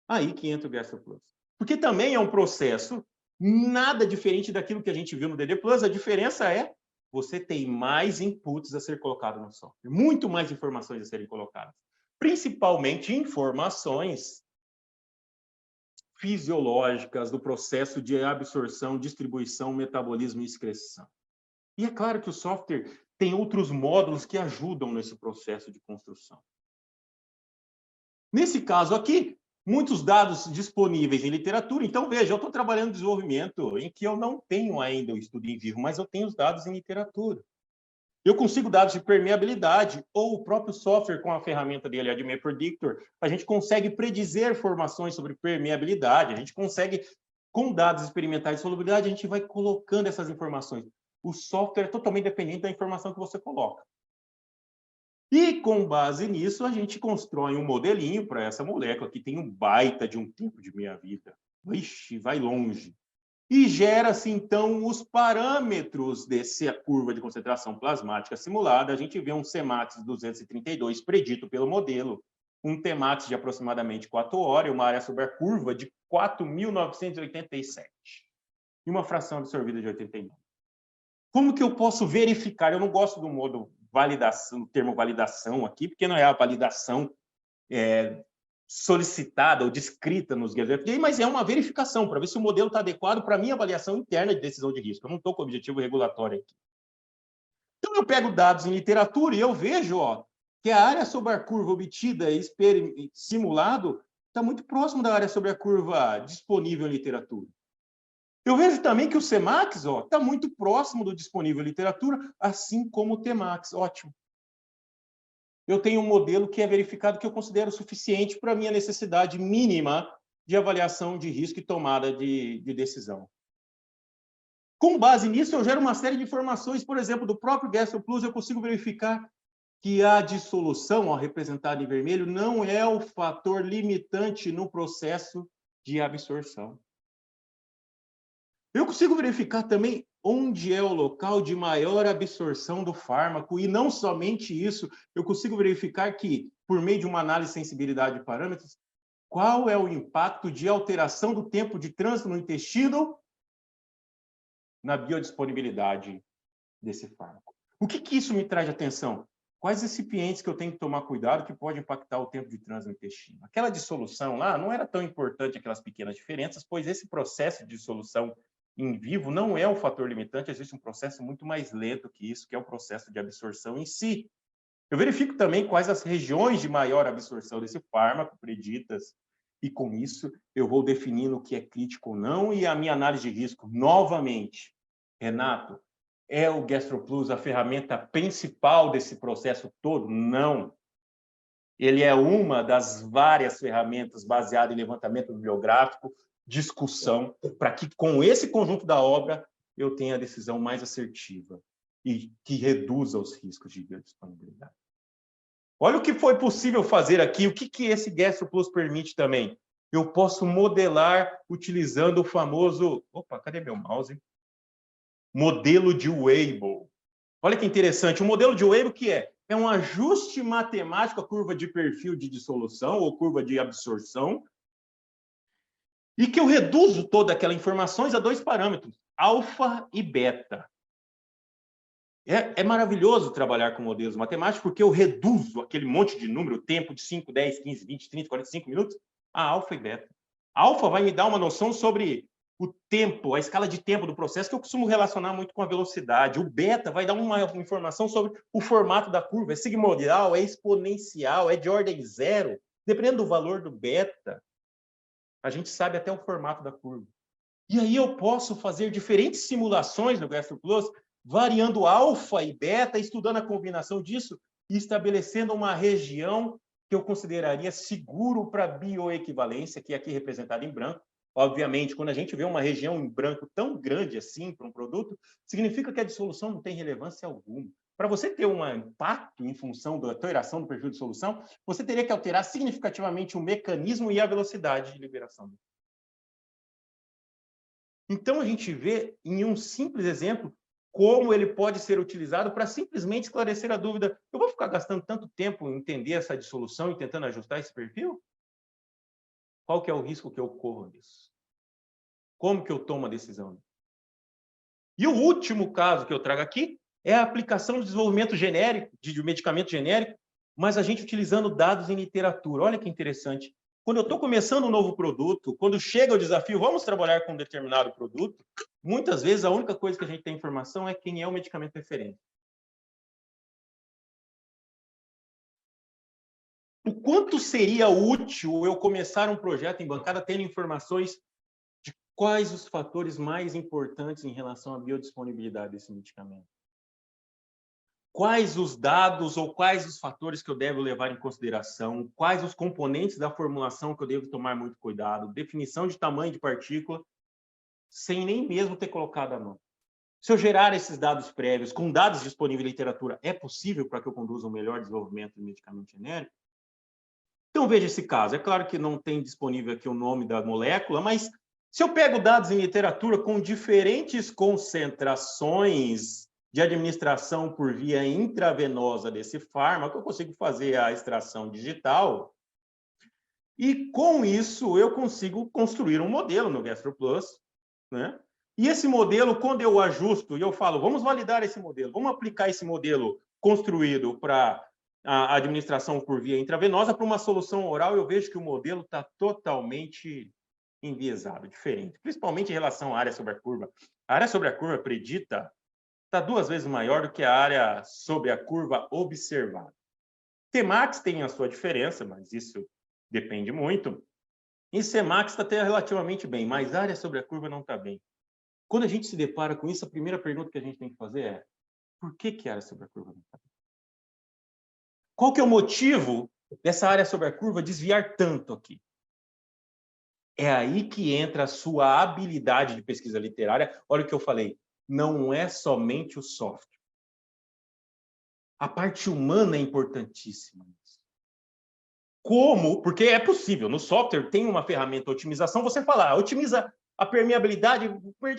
Aí que entra o GastroPlus. Porque também é um processo nada diferente daquilo que a gente viu no DD+. A diferença é você tem mais inputs a ser colocado no software, muito mais informações a serem colocadas, principalmente informações fisiológicas do processo de absorção, distribuição, metabolismo e excreção. E é claro que o software tem outros módulos que ajudam nesse processo de construção. Nesse caso aqui, muitos dados disponíveis em literatura. Então, veja, eu estou trabalhando em desenvolvimento em que eu não tenho ainda o estudo em vivo, mas eu tenho os dados em literatura. Eu consigo dados de permeabilidade, ou o próprio software com a ferramenta dele, Adme Predictor, a gente consegue predizer informações sobre permeabilidade, a gente consegue, com dados experimentais de solubilidade, a gente vai colocando essas informações. O software é totalmente dependente da informação que você coloca. E, com base nisso, a gente constrói um modelinho para essa molécula, que tem um baita de um tempo de meia-vida. Ixi, vai longe. E gera-se, então, os parâmetros dessa curva de concentração plasmática simulada. A gente vê um Cmax 232 predito pelo modelo, um Tmax de aproximadamente 4 horas, uma área sobre a curva de 4.987, e uma fração absorvida de 89. Como que eu posso verificar? Eu não gosto do modo validação, do termo validação aqui, porque não é a validação solicitada ou descrita nos guias do FDA, mas é uma verificação para ver se o modelo está adequado para a minha avaliação interna de decisão de risco. Eu não estou com objetivo regulatório aqui. Então, eu pego dados em literatura e eu vejo que a área sobre a curva obtida e simulado está muito próximo da área sobre a curva disponível em literatura. Eu vejo também que o Cmax está muito próximo do disponível em literatura, assim como o Tmax. Ótimo. Eu tenho um modelo que é verificado que eu considero suficiente para a minha necessidade mínima de avaliação de risco e tomada de decisão. Com base nisso, eu gero uma série de informações, por exemplo, do próprio GastroPlus, eu consigo verificar que a dissolução, representada em vermelho, não é o fator limitante no processo de absorção. Eu consigo verificar também onde é o local de maior absorção do fármaco, e não somente isso, eu consigo verificar que, por meio de uma análise de sensibilidade de parâmetros, qual é o impacto de alteração do tempo de trânsito no intestino na biodisponibilidade desse fármaco. O que isso me traz de atenção? Quais recipientes que eu tenho que tomar cuidado que pode impactar o tempo de trânsito no intestino? Aquela dissolução lá não era tão importante, aquelas pequenas diferenças, pois esse processo de dissolução em vivo não é um fator limitante, existe um processo muito mais lento que isso, que é o processo de absorção em si. Eu verifico também quais as regiões de maior absorção desse fármaco preditas, e com isso eu vou definindo o que é crítico ou não, e a minha análise de risco, novamente, Renato, é o GastroPlus a ferramenta principal desse processo todo? Não. Ele é uma das várias ferramentas baseadas em levantamento bibliográfico, discussão, para que, com esse conjunto da obra, eu tenha a decisão mais assertiva e que reduza os riscos de biodisponibilidade. Olha o que foi possível fazer aqui, o que esse GastroPlus permite também. Eu posso modelar utilizando o famoso... Opa, cadê meu mouse? Modelo de Weibull. Olha que interessante, o modelo de Weibull que é? É um ajuste matemático à curva de perfil de dissolução ou curva de absorção, e que eu reduzo toda aquela informações a 2 parâmetros, alfa e beta. É maravilhoso trabalhar com modelos matemáticos, porque eu reduzo aquele monte de número, tempo de 5, 10, 15, 20, 30, 45 minutos, a alfa e beta. A alfa vai me dar uma noção sobre o tempo, a escala de tempo do processo, que eu costumo relacionar muito com a velocidade. O beta vai dar uma informação sobre o formato da curva. É sigmoidal, é exponencial, é de ordem zero. Dependendo do valor do beta, a gente sabe até o formato da curva. E aí eu posso fazer diferentes simulações no GastroPlus, variando alfa e beta, estudando a combinação disso e estabelecendo uma região que eu consideraria seguro para bioequivalência, que é aqui representada em branco. Obviamente, quando a gente vê uma região em branco tão grande assim para um produto, significa que a dissolução não tem relevância alguma. Para você ter um impacto em função da alteração do perfil de dissolução, você teria que alterar significativamente o mecanismo e a velocidade de liberação. Então, a gente vê, em um simples exemplo, como ele pode ser utilizado para simplesmente esclarecer a dúvida. Eu vou ficar gastando tanto tempo em entender essa dissolução e tentando ajustar esse perfil? Qual que é o risco que eu corro disso? Como que eu tomo a decisão? E o último caso que eu trago aqui é a aplicação de desenvolvimento genérico, de medicamento genérico, mas a gente utilizando dados em literatura. Olha que interessante. Quando eu estou começando um novo produto, quando chega o desafio, vamos trabalhar com um determinado produto, muitas vezes a única coisa que a gente tem informação é quem é o medicamento referente. O quanto seria útil eu começar um projeto em bancada tendo informações de quais os fatores mais importantes em relação à biodisponibilidade desse medicamento? Quais os dados ou quais os fatores que eu devo levar em consideração? Quais os componentes da formulação que eu devo tomar muito cuidado? Definição de tamanho de partícula, sem nem mesmo ter colocado a mão. Se eu gerar esses dados prévios com dados disponíveis em literatura, é possível para que eu conduza um melhor desenvolvimento de medicamento genérico? Então, veja esse caso. É claro que não tem disponível aqui o nome da molécula, mas se eu pego dados em literatura com diferentes concentrações de administração por via intravenosa desse fármaco, eu consigo fazer a extração digital e, com isso, eu consigo construir um modelo no GastroPlus, né? E esse modelo, quando eu ajusto e eu falo, vamos validar esse modelo, vamos aplicar esse modelo construído para a administração por via intravenosa para uma solução oral, eu vejo que o modelo está totalmente enviesado, diferente, principalmente em relação à área sobre a curva. A área sobre a curva predita está 2 vezes maior do que a área sobre a curva observada. Tmax tem a sua diferença, mas isso depende muito. E Cmax está até relativamente bem, mas a área sobre a curva não está bem. Quando a gente se depara com isso, a primeira pergunta que a gente tem que fazer é: por que a área sobre a curva não está bem? Qual que é o motivo dessa área sobre a curva desviar tanto aqui? É aí que entra a sua habilidade de pesquisa literária. Olha o que eu falei, não é somente o software. A parte humana é importantíssima. Como? Porque é possível. No software tem uma ferramenta de otimização, você fala, otimiza a permeabilidade,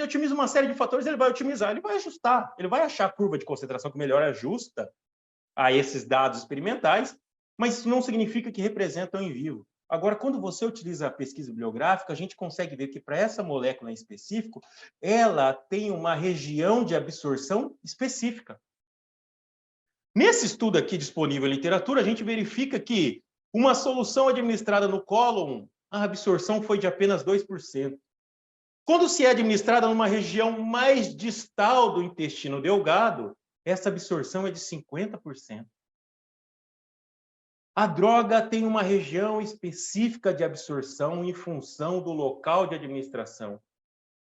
otimiza uma série de fatores, ele vai otimizar, ele vai ajustar, ele vai achar a curva de concentração que melhor ajusta a esses dados experimentais, mas isso não significa que representam em vivo. Agora, quando você utiliza a pesquisa bibliográfica, a gente consegue ver que para essa molécula em específico, ela tem uma região de absorção específica. Nesse estudo aqui disponível em literatura, a gente verifica que uma solução administrada no cólon, a absorção foi de apenas 2%. Quando se é administrada numa região mais distal do intestino delgado, essa absorção é de 50%. A droga tem uma região específica de absorção em função do local de administração.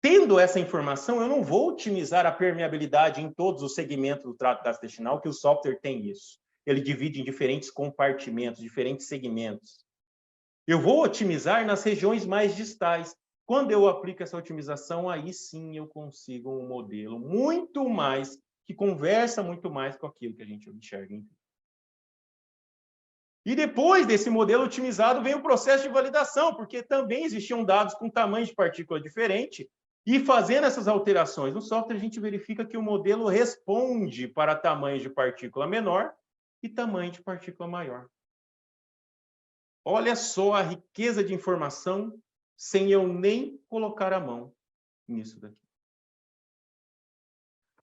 Tendo essa informação, eu não vou otimizar a permeabilidade em todos os segmentos do trato gastrointestinal, que o software tem isso. ele divide em diferentes compartimentos, diferentes segmentos. Eu vou otimizar nas regiões mais distais. Quando eu aplico essa otimização, aí sim eu consigo um modelo muito mais, que conversa muito mais com aquilo que a gente enxerga em vídeo. E depois desse modelo otimizado vem o processo de validação, porque também existiam dados com tamanho de partícula diferente, e fazendo essas alterações no software, a gente verifica que o modelo responde para tamanho de partícula menor e tamanho de partícula maior. Olha só a riqueza de informação sem eu nem colocar a mão nisso daqui.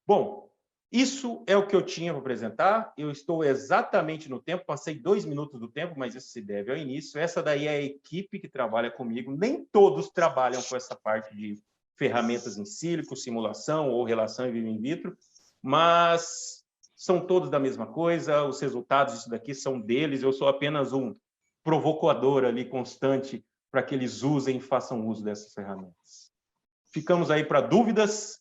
Bom, isso é o que eu tinha para apresentar. Eu estou exatamente no tempo, passei 2 minutos do tempo, mas isso se deve ao início. Essa daí é a equipe que trabalha comigo. Nem todos trabalham com essa parte de ferramentas em sílico, simulação ou relação em vivo in vitro, mas são todos da mesma coisa. Os resultados disso daqui são deles. Eu sou apenas um provocador ali constante para que eles usem e façam uso dessas ferramentas. Ficamos aí para dúvidas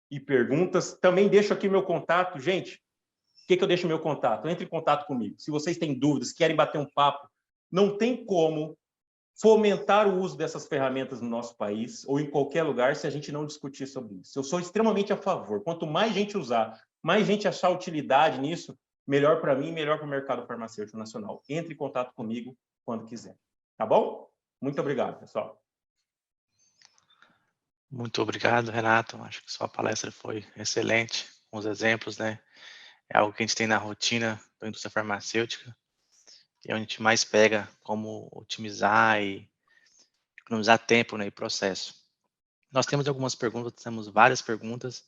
e perguntas. Também deixo aqui meu contato. Gente, o que eu deixo meu contato? Entre em contato comigo. Se vocês têm dúvidas, querem bater um papo, não tem como fomentar o uso dessas ferramentas no nosso país ou em qualquer lugar se a gente não discutir sobre isso. Eu sou extremamente a favor. Quanto mais gente usar, mais gente achar utilidade nisso, melhor para mim, melhor para o mercado farmacêutico nacional. Entre em contato comigo quando quiser. Tá bom? Muito obrigado, pessoal. Muito obrigado, Renato. Acho que sua palestra foi excelente, com os exemplos, né? É algo que a gente tem na rotina da indústria farmacêutica, e é onde a gente mais pega como otimizar e economizar tempo, né, e processo. Nós temos algumas perguntas, temos várias perguntas,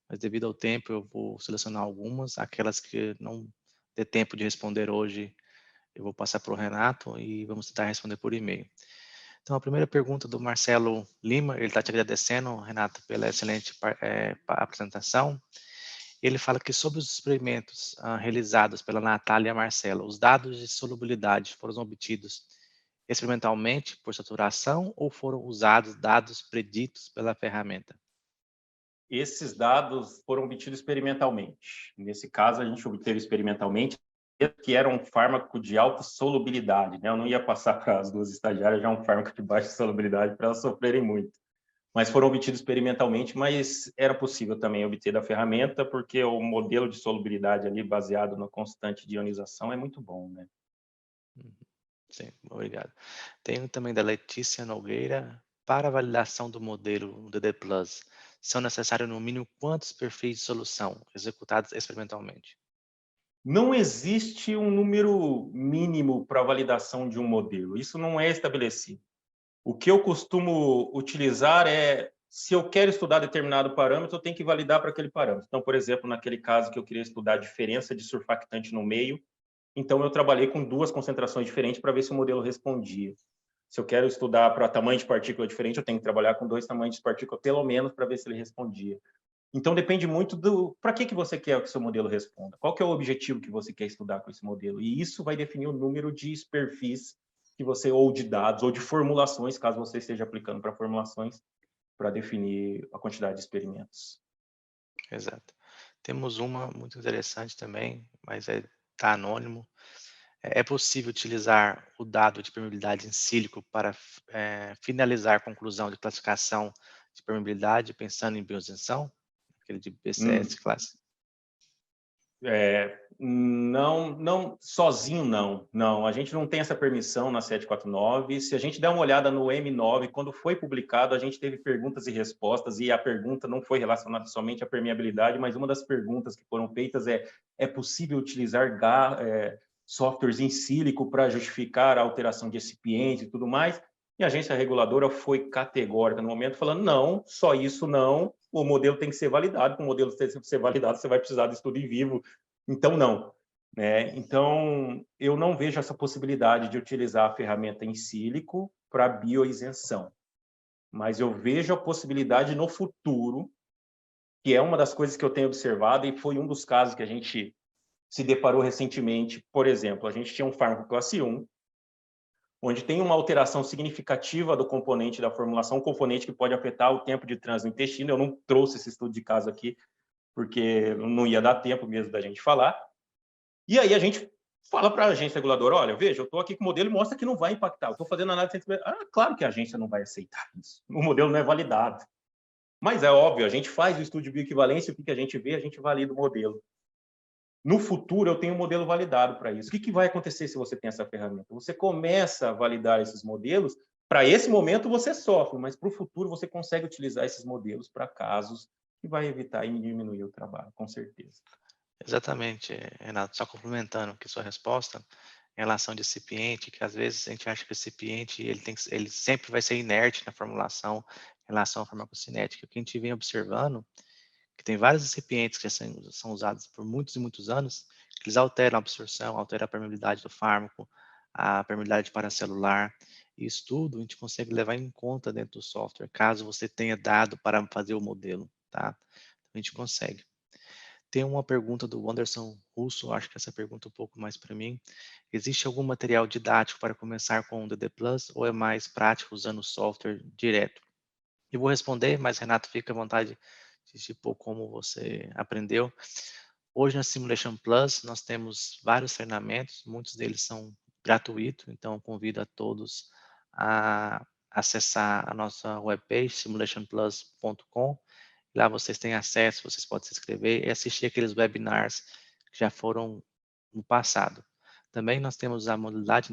mas devido ao tempo eu vou selecionar algumas, aquelas que não dê tempo de responder hoje, eu vou passar para o Renato e vamos tentar responder por e-mail. Então, a primeira pergunta do Marcelo Lima, ele está te agradecendo, Renato, pela excelente apresentação. Ele fala que sobre os experimentos realizados pela Natália e a Marcela, os dados de solubilidade foram obtidos experimentalmente por saturação ou foram usados dados preditos pela ferramenta? Esses dados foram obtidos experimentalmente. Nesse caso, a gente obteve experimentalmente que era um fármaco de alta solubilidade, né? Eu não ia passar para as duas estagiárias já um fármaco de baixa solubilidade para elas sofrerem muito. Mas foram obtidos experimentalmente, mas era possível também obter da ferramenta, porque o modelo de solubilidade ali, baseado na constante de ionização, é muito bom, né? Sim, obrigado. Tenho também da Letícia Nogueira. Para a validação do modelo DD+, são necessários no mínimo quantos perfis de solução executados experimentalmente? Não existe um número mínimo para a validação de um modelo. Isso não é estabelecido. O que eu costumo utilizar é, se eu quero estudar determinado parâmetro, eu tenho que validar para aquele parâmetro. Então, por exemplo, naquele caso que eu queria estudar a diferença de surfactante no meio, então eu trabalhei com 2 concentrações diferentes para ver se o modelo respondia. Se eu quero estudar para tamanho de partícula diferente, eu tenho que trabalhar com 2 tamanhos de partícula, pelo menos, para ver se ele respondia. Então, depende muito do para que você quer que o seu modelo responda. Qual que é o objetivo que você quer estudar com esse modelo? E isso vai definir o número de perfis que você, ou de dados, ou de formulações, caso você esteja aplicando para formulações, para definir a quantidade de experimentos. Exato. Temos uma muito interessante também, mas tá anônimo. É possível utilizar o dado de permeabilidade em sílico para finalizar a conclusão de classificação de permeabilidade pensando em bioisenção? Aquele de BCS classe? Não, sozinho não. A gente não tem essa permissão na 749. Se a gente der uma olhada no M9, quando foi publicado, a gente teve perguntas e respostas, e a pergunta não foi relacionada somente à permeabilidade, mas uma das perguntas que foram feitas é possível utilizar softwares em sílico para justificar a alteração de recipientes e tudo mais? E a agência reguladora foi categórica no momento, falando, não, só isso não, o modelo tem que ser validado, para o modelo ser validado, você vai precisar de estudo em vivo, então não. Né? Então, eu não vejo essa possibilidade de utilizar a ferramenta em sílico para bioisenção, mas eu vejo a possibilidade no futuro, que é uma das coisas que eu tenho observado, e foi um dos casos que a gente se deparou recentemente. Por exemplo, a gente tinha um fármaco classe 1, onde tem uma alteração significativa do componente da formulação, um componente que pode afetar o tempo de trânsito no intestino. Eu não trouxe esse estudo de caso aqui, porque não ia dar tempo mesmo da gente falar. E aí a gente fala para a agência reguladora, olha, veja, eu estou aqui com o modelo e mostra que não vai impactar. Eu estou fazendo análise... claro que a agência não vai aceitar isso. O modelo não é validado. Mas é óbvio, a gente faz o estudo de bioequivalência, o que a gente vê, a gente valida o modelo. No futuro, eu tenho um modelo validado para isso. O que vai acontecer se você tem essa ferramenta? Você começa a validar esses modelos, para esse momento você sofre, mas para o futuro você consegue utilizar esses modelos para casos que vai evitar e diminuir o trabalho, com certeza. Exatamente, Renato. Só complementando aqui sua resposta, em relação de recipiente, que às vezes a gente acha que o recipiente ele sempre vai ser inerte na formulação em relação à farmacocinética. O que a gente vem observando, que tem vários recipientes que são usados por muitos e muitos anos, que eles alteram a absorção, alteram a permeabilidade do fármaco, a permeabilidade paracelular. E isso tudo a gente consegue levar em conta dentro do software, caso você tenha dado para fazer o modelo, tá? A gente consegue. Tem uma pergunta do Anderson Russo, acho que essa pergunta é um pouco mais para mim. Existe algum material didático para começar com o DD Plus ou é mais prático usando o software direto? Eu vou responder, mas Renato, fica à vontade de expor como você aprendeu. Hoje na Simulation Plus nós temos vários treinamentos, muitos deles são gratuitos, então convido a todos a acessar a nossa webpage simulationplus.com. Lá vocês têm acesso, vocês podem se inscrever e assistir aqueles webinars que já foram no passado. Também nós temos a modalidade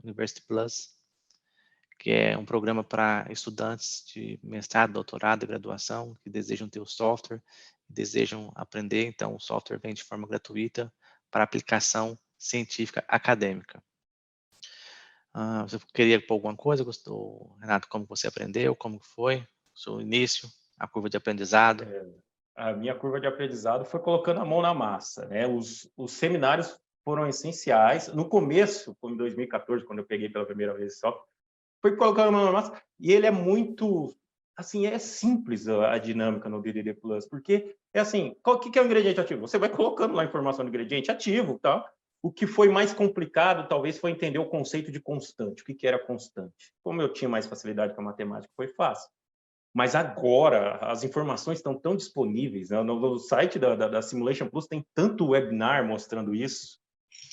University Plus, que é um programa para estudantes de mestrado, doutorado e graduação que desejam ter o software, desejam aprender. Então, o software vem de forma gratuita para aplicação científica acadêmica. Você queria pôr alguma coisa, Renato? Como você aprendeu? Como foi o seu início? A curva de aprendizado? A minha curva de aprendizado foi colocando a mão na massa, né? Os seminários foram essenciais. No começo, como em 2014, quando eu peguei pela primeira vez só, foi colocando a mão na massa. E ele é muito, assim, é simples a dinâmica no DDD Plus, porque é assim, o que é o ingrediente ativo? Você vai colocando lá a informação do ingrediente ativo, tá? O que foi mais complicado, talvez, foi entender o conceito de constante. O que era constante? Como eu tinha mais facilidade com a matemática, foi fácil. Mas agora, as informações estão tão disponíveis, né? No site da Simulation Plus tem tanto webinar mostrando isso,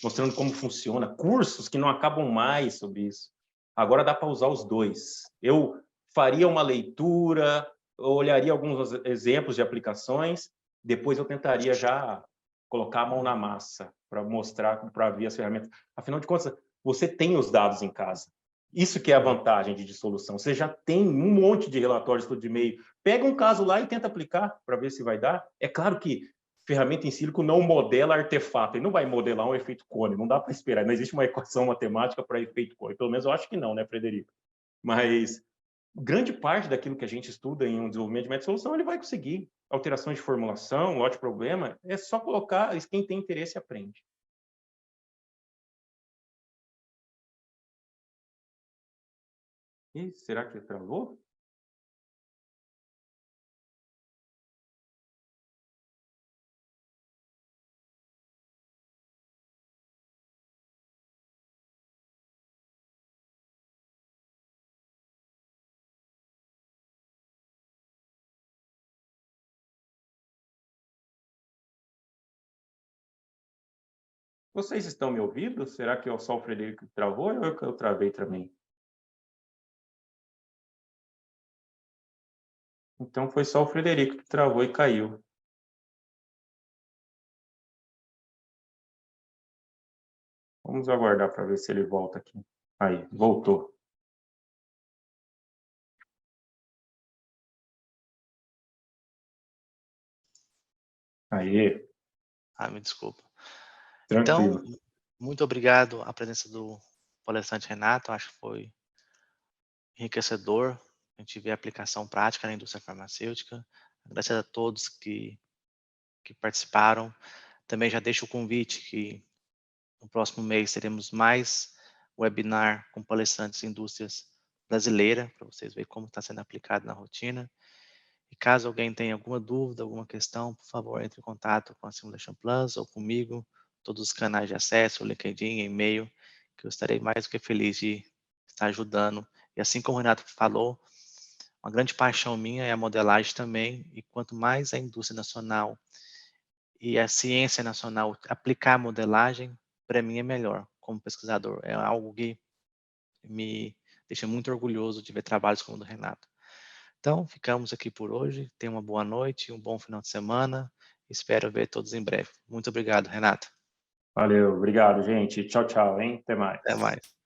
mostrando como funciona, cursos que não acabam mais sobre isso. Agora dá para usar os dois. Eu faria uma leitura, olharia alguns exemplos de aplicações, depois eu tentaria já colocar a mão na massa para mostrar, para ver as ferramentas. Afinal de contas, você tem os dados em casa. Isso que é a vantagem de dissolução. Você já tem um monte de relatórios de e-mail. Pega um caso lá e tenta aplicar para ver se vai dar. É claro que ferramenta em sílico não modela artefato. Ele não vai modelar um efeito cone. Não dá para esperar. Não existe uma equação matemática para efeito cone. Pelo menos eu acho que não, né, Frederico? Mas grande parte daquilo que a gente estuda em um desenvolvimento de método de solução, ele vai conseguir. Alterações de formulação, lote de problema, é só colocar, quem tem interesse aprende. Ih, será que travou? Vocês estão me ouvindo? Será que é só o Frederico que travou ou eu travei também? Então foi só o Frederico que travou e caiu. Vamos aguardar para ver se ele volta aqui. Aí, voltou. Aí, Me desculpa. Então, tranquilo. muito obrigado à presença do palestrante Renato, acho que foi enriquecedor. A gente vê a aplicação prática na indústria farmacêutica. Agradecer a todos que participaram. Também já deixo o convite que no próximo mês teremos mais webinar com palestrantes em indústrias brasileiras, para vocês verem como está sendo aplicado na rotina. E caso alguém tenha alguma dúvida, alguma questão, por favor, entre em contato com a Simulation Plus ou comigo, todos os canais de acesso, LinkedIn, e-mail, que eu estarei mais do que feliz de estar ajudando. E assim como o Renato falou, uma grande paixão minha é a modelagem também, e quanto mais a indústria nacional e a ciência nacional aplicar a modelagem, para mim é melhor como pesquisador. É algo que me deixa muito orgulhoso de ver trabalhos como o do Renato. Então, ficamos aqui por hoje. Tenha uma boa noite, um bom final de semana. Espero ver todos em breve. Muito obrigado, Renato. Valeu, obrigado, gente. Tchau, tchau, hein? Até mais. Até mais.